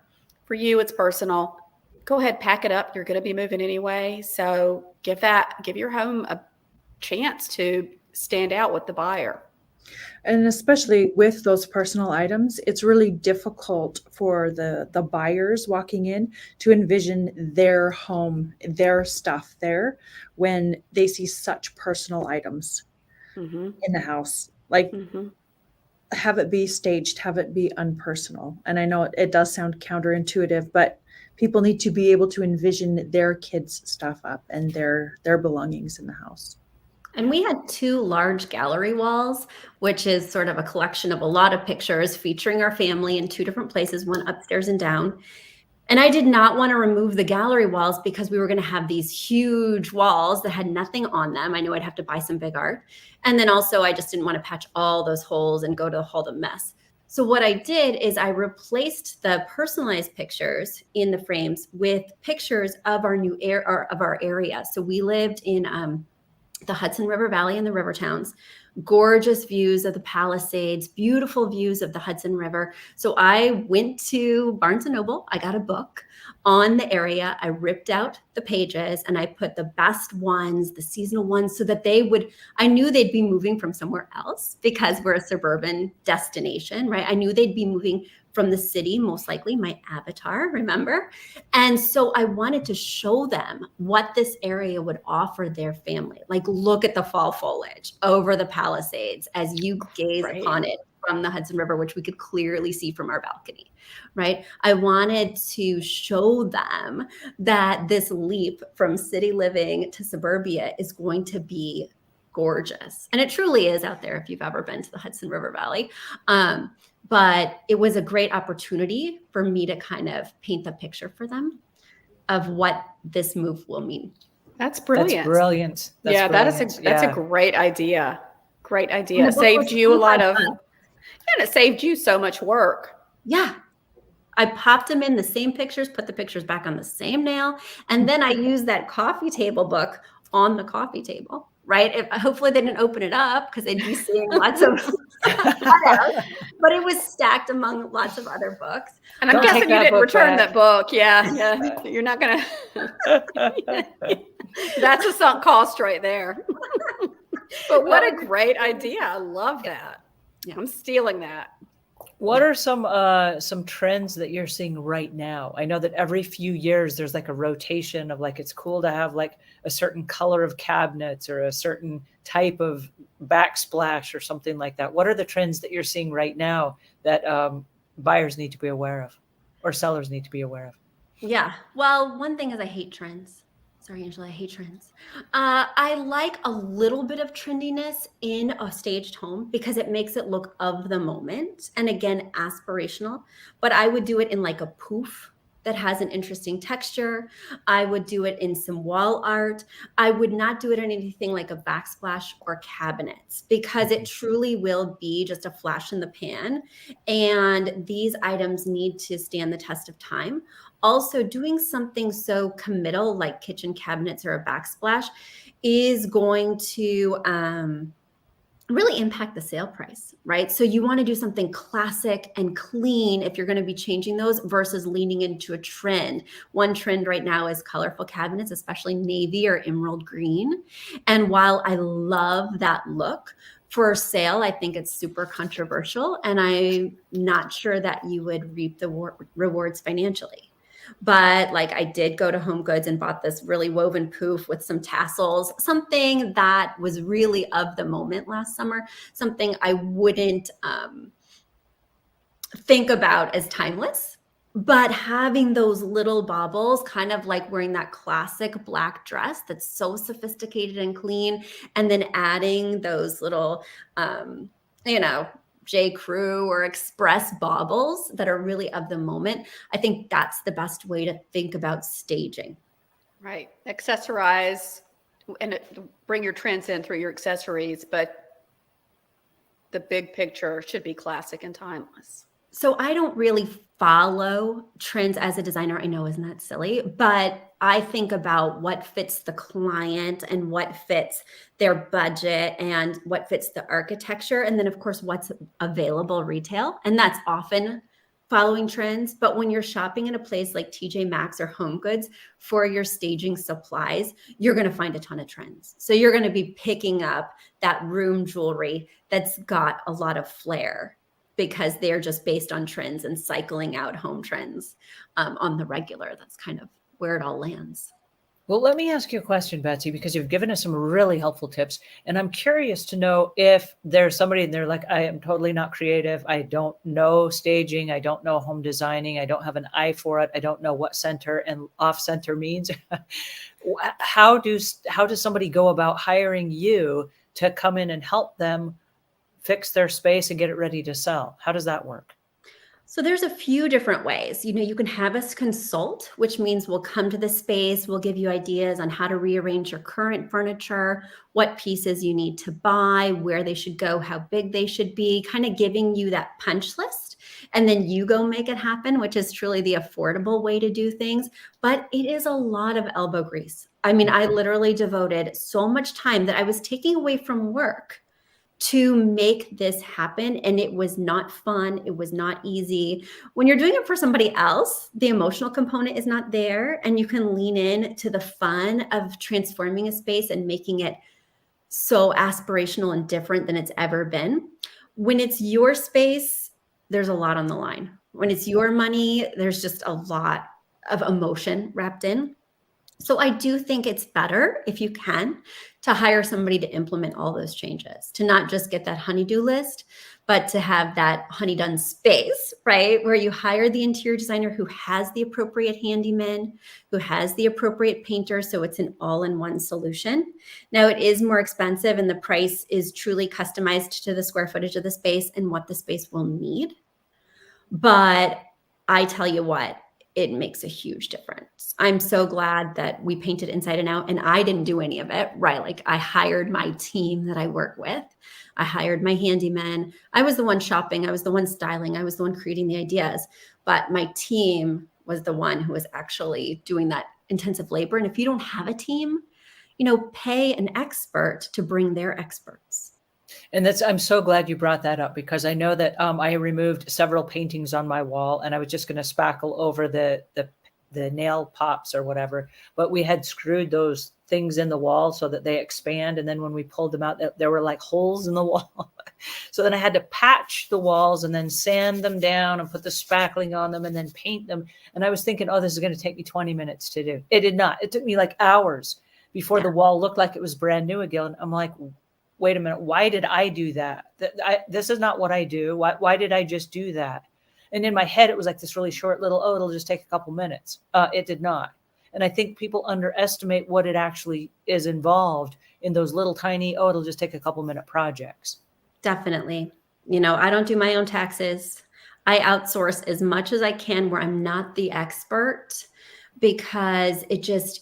For you, it's personal. Go ahead, pack it up. You're going to be moving anyway. So give your home a chance to stand out with the buyer.
And especially with those personal items, it's really difficult for the buyers walking in to envision their home, their stuff there when they see such personal items in the house. Like, have it be staged, have it be unpersonal. And I know it does sound counterintuitive, but people need to be able to envision their kids' stuff up and their belongings in the house.
And we had 2 large gallery walls, which is sort of a collection of a lot of pictures featuring our family in 2 different places, one upstairs and down. And I did not want to remove the gallery walls because we were going to have these huge walls that had nothing on them. I knew I'd have to buy some big art. And then also I just didn't want to patch all those holes and go to all the mess. So what I did is I replaced the personalized pictures in the frames with pictures of our new of our area. So we lived in the Hudson River Valley and the river towns, gorgeous views of the Palisades, beautiful views of the Hudson River. So I went to Barnes & Noble. I got a book on the area. I ripped out the pages and I put the best ones, the seasonal ones, so that I knew they'd be moving from somewhere else because we're a suburban destination, right? I knew they'd be moving from the city, most likely my avatar, remember? And so I wanted to show them what this area would offer their family. Like, look at the fall foliage over the Palisades as you gaze upon it from the Hudson River, which we could clearly see from our balcony, right? I wanted to show them that this leap from city living to suburbia is going to be gorgeous. And it truly is out there if you've ever been to the Hudson River Valley. But it was a great opportunity for me to kind of paint the picture for them of what this move will mean.
That's brilliant.
That's brilliant.
That's a great idea. Great idea. It saved you a lot of, and it saved you so much work.
Yeah. I popped them in the same pictures, put the pictures back on the same nail, and then I used that coffee table book on the coffee table, right? Hopefully they didn't open it up because they'd be seeing lots of cutouts, but it was stacked among lots of other books.
And I'm
Don't take
guessing you
that
didn't
book
return
back.
that book. Yeah. You're not going to. That's a sunk cost right there. But what a great idea. I love that.
Yeah.
I'm stealing that.
What are some trends that you're seeing right now? I know that every few years there's like a rotation of like it's cool to have like a certain color of cabinets or a certain type of backsplash or something like that. What are the trends that you're seeing right now that buyers need to be aware of or sellers need to be aware of?
Yeah. Well, one thing is I hate trends. Sorry, Angela, I hate trends. I like a little bit of trendiness in a staged home because it makes it look of the moment and again, aspirational, but I would do it in like a poof that has an interesting texture. I would do it in some wall art. I would not do it in anything like a backsplash or cabinets because it truly will be just a flash in the pan. And these items need to stand the test of time. Also, doing something so committal like kitchen cabinets or a backsplash is going to really impact the sale price, right? So you want to do something classic and clean if you're going to be changing those versus leaning into a trend. One trend right now is colorful cabinets, especially navy or emerald green. And while I love that look, for sale, I think it's super controversial and I'm not sure that you would reap the rewards financially. But like I did go to Home Goods and bought this really woven poof with some tassels, something that was really of the moment last summer, something I wouldn't think about as timeless. But having those little baubles, kind of like wearing that classic black dress that's so sophisticated and clean, and then adding those little, J. Crew or Express baubles that are really of the moment. I think that's the best way to think about staging.
Right. Accessorize and bring your trends in through your accessories, but the big picture should be classic and timeless.
So I don't really follow trends as a designer. I know, isn't that silly? But I think about what fits the client and what fits their budget and what fits the architecture. And then of course, what's available retail. And that's often following trends. But when you're shopping in a place like TJ Maxx or Home Goods for your staging supplies, you're going to find a ton of trends. So you're going to be picking up that room jewelry that's got a lot of flair, because they're just based on trends and cycling out home trends on the regular. That's kind of where it all lands.
Well, let me ask you a question, Betsy, because you've given us some really helpful tips. And I'm curious to know if there's somebody and they're like, I am totally not creative. I don't know staging. I don't know home designing. I don't have an eye for it. I don't know what center and off center means. How does somebody go about hiring you to come in and help them fix their space and get it ready to sell? How does that work?
So there's a few different ways. You can have us consult, which means we'll come to the space, we'll give you ideas on how to rearrange your current furniture, what pieces you need to buy, where they should go, how big they should be, kind of giving you that punch list. And then you go make it happen, which is truly the affordable way to do things. But it is a lot of elbow grease. I mean, I literally devoted so much time that I was taking away from work to make this happen. And it was not fun. It was not easy. When you're doing it for somebody else, the emotional component is not there. And you can lean in to the fun of transforming a space and making it so aspirational and different than it's ever been. When it's your space, there's a lot on the line. When it's your money, there's just a lot of emotion wrapped in. So I do think it's better, if you can, to hire somebody to implement all those changes, to not just get that honey-do list, but to have that honey-done space, right? Where you hire the interior designer who has the appropriate handyman, who has the appropriate painter, so it's an all-in-one solution. Now, it is more expensive and the price is truly customized to the square footage of the space and what the space will need. But I tell you what, it makes a huge difference. I'm so glad that we painted inside and out, and I didn't do any of it, right? Like I hired my team that I work with. I hired my handyman. I was the one shopping. I was the one styling. I was the one creating the ideas, but my team was the one who was actually doing that intensive labor. And if you don't have a team, pay an expert to bring their experts.
And I'm so glad you brought that up, because I know that I removed several paintings on my wall, and I was just going to spackle over the nail pops or whatever, but we had screwed those things in the wall so that they expand. And then when we pulled them out, there were like holes in the wall. So then I had to patch the walls and then sand them down and put the spackling on them and then paint them. And I was thinking, oh, this is going to take me 20 minutes to do. It did not. It took me like hours before the wall looked like it was brand new again. I'm like, wait a minute, why did I do that? This is not what I do. Why did I just do that? And in my head, it was like this really short little, it'll just take a couple minutes. It did not. And I think people underestimate what it actually is involved in those little tiny, it'll just take a couple minute projects.
Definitely. I don't do my own taxes. I outsource as much as I can where I'm not the expert, because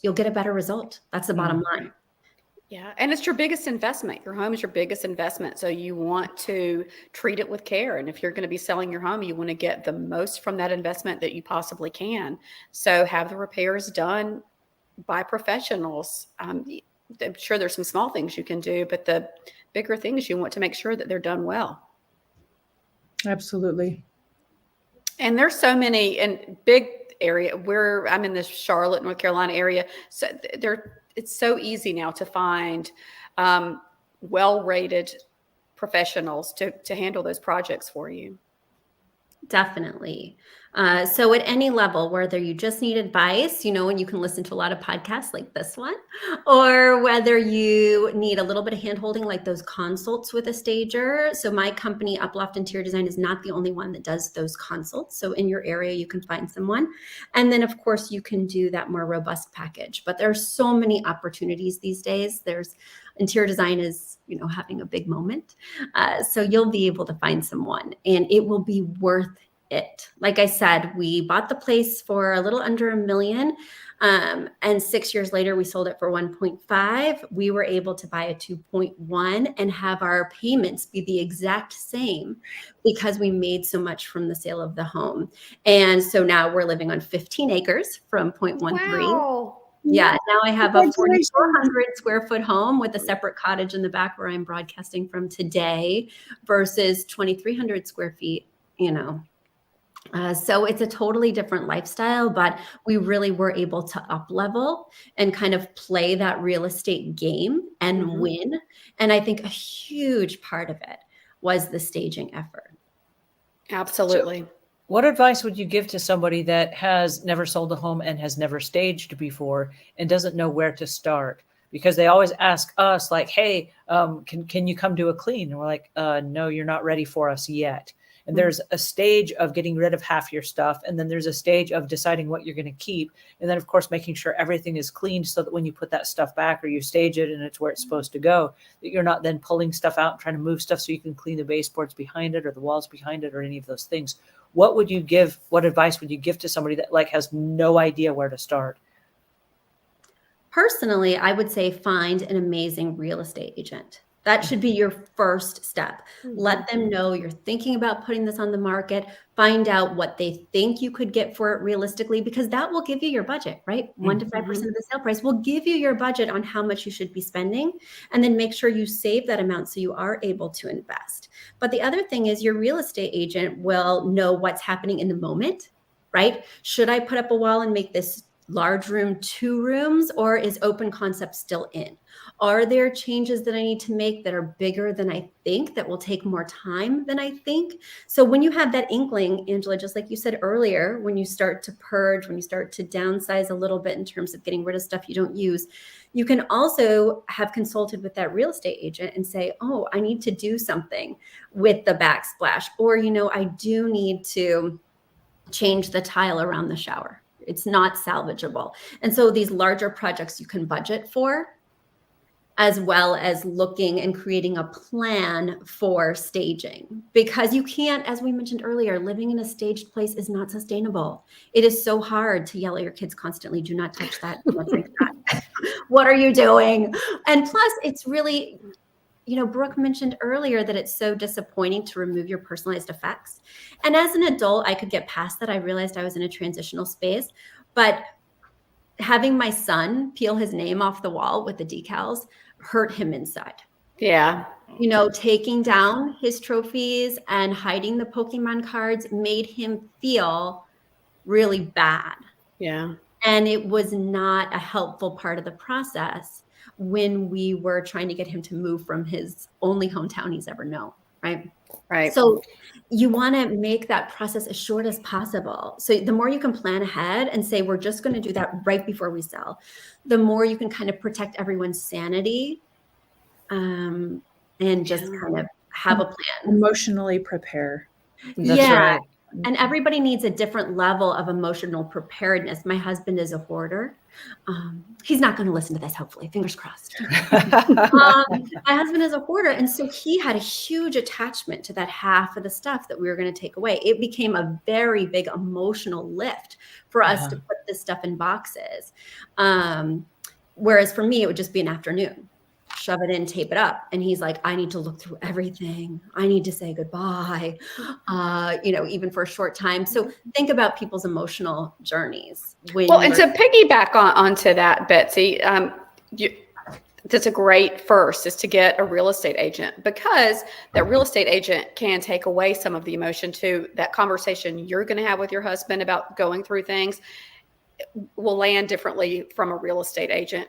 you'll get a better result. That's the bottom line.
Yeah. And it's your biggest investment. Your home is your biggest investment. So you want to treat it with care. And if you're going to be selling your home, you want to get the most from that investment that you possibly can. So have the repairs done by professionals. I'm sure there's some small things you can do, but the bigger things, you want to make sure that they're done well.
Absolutely.
And there's so many in big area where I'm in the Charlotte, North Carolina area. So it's so easy now to find well-rated professionals to handle those projects for you.
Definitely. So at any level, whether you just need advice, and you can listen to a lot of podcasts like this one, or whether you need a little bit of hand-holding like those consults with a stager. So my company, Uploft Interior Design, is not the only one that does those consults. So in your area, you can find someone. And then, of course, you can do that more robust package. But there are so many opportunities these days. Interior design is, having a big moment. So you'll be able to find someone, and it will be worth it. Like I said, we bought the place for a little under $1 million. And 6 years later, we sold it for 1.5. We were able to buy a 2.1 and have our payments be the exact same because we made so much from the sale of the home. And so now we're living on 15 acres from 0.13.
Wow.
Yeah, now I have a 4,400 square foot home with a separate cottage in the back where I'm broadcasting from today versus 2,300 square feet, So it's a totally different lifestyle, but we really were able to up level and kind of play that real estate game and win. And I think a huge part of it was the staging effort.
Absolutely.
So what advice would you give to somebody that has never sold a home and has never staged before and doesn't know where to start? Because they always ask us like, hey, can you come do a clean? And we're like, no, you're not ready for us yet. And there's a stage of getting rid of half your stuff. And then there's a stage of deciding what you're going to keep. And then, of course, making sure everything is cleaned so that when you put that stuff back or you stage it and it's where it's supposed to go, that you're not then pulling stuff out and trying to move stuff so you can clean the baseboards behind it or the walls behind it or any of those things. What advice would you give to somebody that has no idea where to start?
Personally, I would say find an amazing real estate agent. That should be your first step. Let them know you're thinking about putting this on the market. Find out what they think you could get for it realistically, because that will give you your budget, right? 1 to 5% of the sale price will give you your budget on how much you should be spending. And then make sure you save that amount so you are able to invest. But the other thing is your real estate agent will know what's happening in the moment, right? Should I put up a wall and make this large room 2 rooms, or is open concept still in? Are there changes that I need to make that are bigger than I think, that will take more time than I think? So when you have that inkling, Angela, just like you said earlier, when you start to purge, when you start to downsize a little bit in terms of getting rid of stuff you don't use, you can also have consulted with that real estate agent and say, oh, I need to do something with the backsplash, or, I do need to change the tile around the shower. It's not salvageable. And so these larger projects you can budget for. as well as looking and creating a plan for staging. Because you can't, as we mentioned earlier, living in a staged place is not sustainable. It is so hard to yell at your kids constantly, do not touch that, do not drink that. What are you doing? And plus, it's really, Brooke mentioned earlier that it's so disappointing to remove your personalized effects. And as an adult, I could get past that. I realized I was in a transitional space, but having my son peel his name off the wall with the decals hurt him inside.
Yeah.
Taking down his trophies and hiding the Pokemon cards made him feel really bad.
Yeah.
And it was not a helpful part of the process when we were trying to get him to move from his only hometown he's ever known, right?
Right.
So you want to make that process as short as possible. So the more you can plan ahead and say, we're just going to do that right before we sell, the more you can kind of protect everyone's sanity, and just kind of have a plan.
Emotionally prepare.
That's right.
And everybody needs a different level of emotional preparedness. My husband is a hoarder. He's not going to listen to this, hopefully. Fingers crossed. My husband is a hoarder. And so he had a huge attachment to that half of the stuff that we were going to take away. It became a very big emotional lift for us to put this stuff in boxes. Whereas for me, it would just be an afternoon. Shove it in, tape it up. And he's like, I need to look through everything. I need to say goodbye, even for a short time. So think about people's emotional journeys.
And to piggyback onto that, Betsy, that's a great first is to get a real estate agent, because that real estate agent can take away some of the emotion to that conversation you're going to have with your husband about going through things will land differently from a real estate agent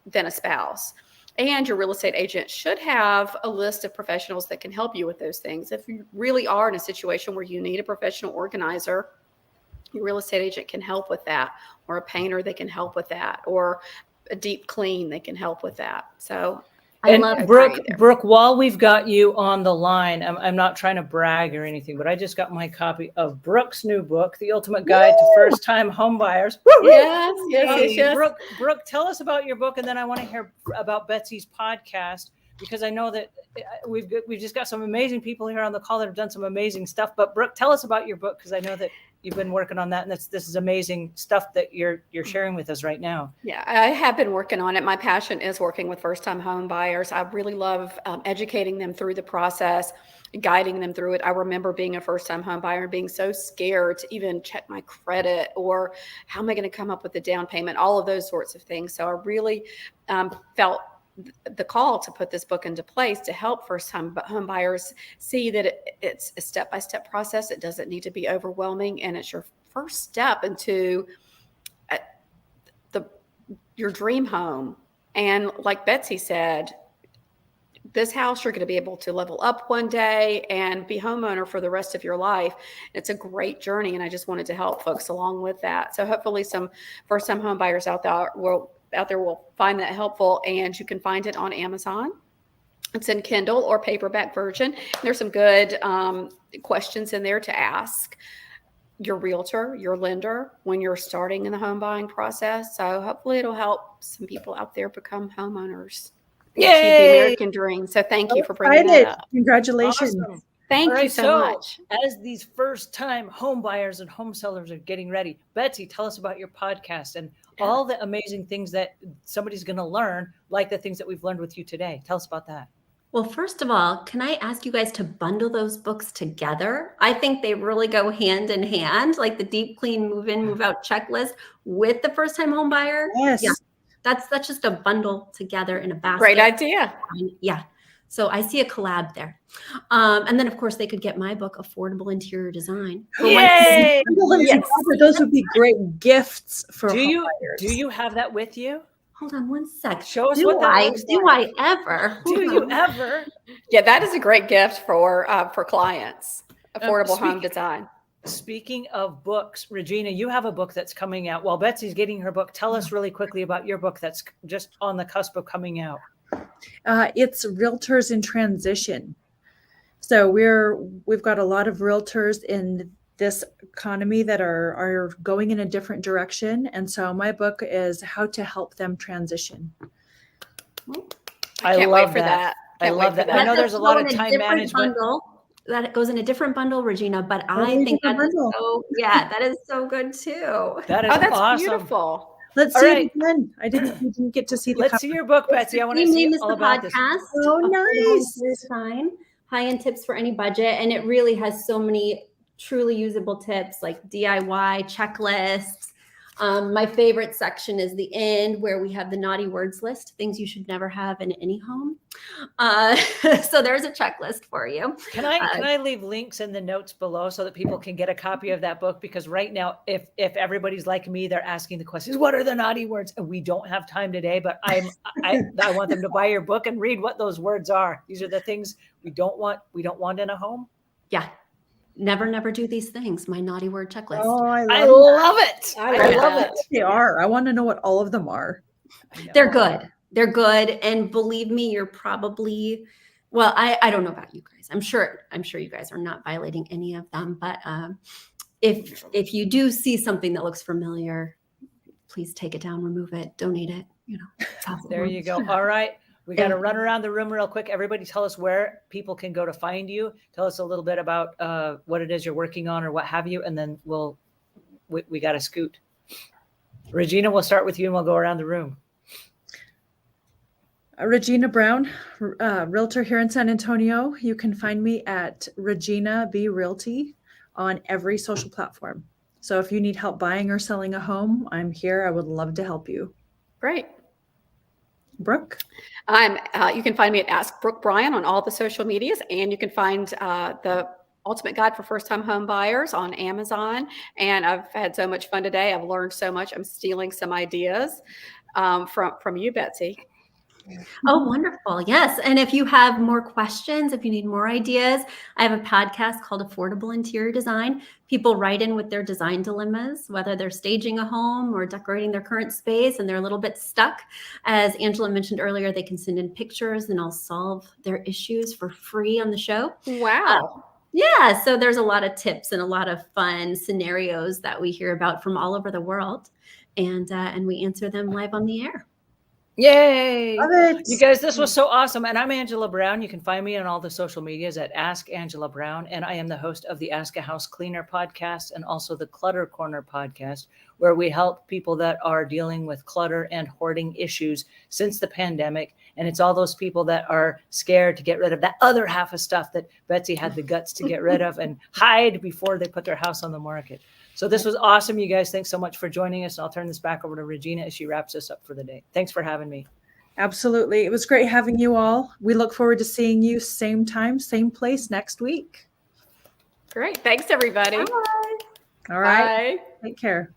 than a spouse. And your real estate agent should have a list of professionals that can help you with those things. If you really are in a situation where you need a professional organizer, your real estate agent can help with that, or a painter that can help with that, or a deep clean that can help with that. So
I love
Brooke, while we've got you on the line, I'm not trying to brag or anything, but I just got my copy of Brooke's new book, The Ultimate Guide to First-Time Home Buyers.
Yes.
Brooke, tell us about your book, and then I want to hear about Betsy's podcast, because I know that we've just got some amazing people here on the call that have done some amazing stuff. But Brooke, tell us about your book, because I know that you've been working on that, and this is amazing stuff that you're sharing with us right now.
Yeah, I have been working on it. My passion is working with first-time home buyers. I really love educating them through the process, guiding them through it. I remember being a first-time home buyer and being so scared to even check my credit, or how am I going to come up with the down payment, all of those sorts of things. So I really felt the call to put this book into place to help first-time home buyers see that it's a step-by-step process. It doesn't need to be overwhelming, and it's your first step into your dream home. And like Betsy said, this house, you're going to be able to level up one day and be homeowner for the rest of your life. It's a great journey, and I just wanted to help folks along with that. So hopefully some first-time home buyers out there will find that helpful, and you can find it on Amazon. It's in Kindle or paperback version. There's some good questions in there to ask your realtor, your lender, when you're starting in the home buying process. So hopefully it'll help some people out there become homeowners.
Yay!
Achieve the American dream. So thank you for bringing that up.
Congratulations.
Awesome.
Thank you so much.
As these first-time home buyers and home sellers are getting ready, Betsy, tell us about your podcast and all the amazing things that somebody's going to learn, like the things that we've learned with you today. Tell us about that.
Well, first of all, can I ask you guys to bundle those books together? I think they really go hand in hand, like the deep clean move in, move out checklist with the first time home buyer.
Yes.
Yeah. That's just a bundle together in a basket.
Great idea.
Yeah. So I see a collab there. And then of course they could get my book, Affordable Interior Design.
Yay!
Yes. Those would be great gifts for
Do
buyers.
you have that with you?
Hold on one sec.
Show us what that looks
Do
like.
I ever?
Do you ever?
Yeah, that is a great gift for clients. Affordable home design.
Speaking of books, Regina, you have a book that's coming out. While Betsy's getting her book, tell us really quickly about your book that's just on the cusp of coming out.
It's Realtors in Transition. So we've got a lot of realtors in this economy that are going in a different direction. And so my book is how to help them transition.
I can't
love
wait for that.
I
Can't wait
love
for
that. I
that.
know there's a lot of
That's
time
in a different
management.
bundle. That goes in a different bundle, Regina, but I
Oh,
think that is
bundle.
so, yeah, that is so good too.
That is
Oh, that's
awesome.
beautiful.
Let's
All
see
right.
it again. We didn't get to see the
Let's
cover.
see your book, Betsy. I want to
Same
see
name as
all
the
about this.
podcast.
Oh,
Affordable
nice.
Interior Design, high-end tips for any budget, and it really has so many truly usable tips like DIY checklists. My favorite section is the end where we have the naughty words list, things you should never have in any home. So there's a checklist for you.
Can I leave links in the notes below so that people can get a copy of that book? Because right now, if everybody's like me, they're asking the questions, what are the naughty words? And we don't have time today, but I want them to buy your book and read what those words are. These are the things we don't want in a home.
Yeah. Never do these things. My naughty word checklist.
Oh,
I
I
love it.
I
I
love
love
that.
it.
they are. I want to know what all of them are.
They're good. They're good. And believe me, you're probably, well, I don't know about you guys. I'm sure you guys are not violating any of them. But if you do see something that looks familiar, please take it down, remove it, donate it.
There you go. All right. We got to run around the room real quick. Everybody tell us where people can go to find you. Tell us a little bit about what it is you're working on or what have you. And then we got to scoot. Regina, we'll start with you and we'll go around the room.
Regina Brown, realtor here in San Antonio. You can find me at Regina B Realty on every social platform. So if you need help buying or selling a home, I'm here. I would love to help you.
Great.
Brooke?
You can find me at Ask Brooke Bryan on all the social medias, and you can find the Ultimate Guide for First-Time Home Buyers on Amazon. And I've had so much fun today. I've learned so much. I'm stealing some ideas from you, Betsy.
Oh, wonderful. Yes. And if you have more questions, if you need more ideas, I have a podcast called Affordable Interior Design. People write in with their design dilemmas, whether they're staging a home or decorating their current space and they're a little bit stuck. As Angela mentioned earlier, they can send in pictures and I'll solve their issues for free on the show.
Wow.
Yeah. So there's a lot of tips and a lot of fun scenarios that we hear about from all over the world. And we answer them live on the air.
Yay.
Love it.
You guys, this was so awesome. And I'm Angela Brown. You can find me on all the social medias at Ask Angela Brown. And I am the host of the Ask a House Cleaner podcast and also the Clutter Corner podcast, where we help people that are dealing with clutter and hoarding issues since the pandemic. And it's all those people that are scared to get rid of that other half of stuff that Betsy had the guts to get rid of and hide before they put their house on the market. So this was awesome, you guys. Thanks so much for joining us. And I'll turn this back over to Regina as she wraps us up for the day. Thanks for having me.
Absolutely. It was great having you all. We look forward to seeing you same time, same place next week.
Great. Thanks, everybody.
All right.
Bye.
Take care.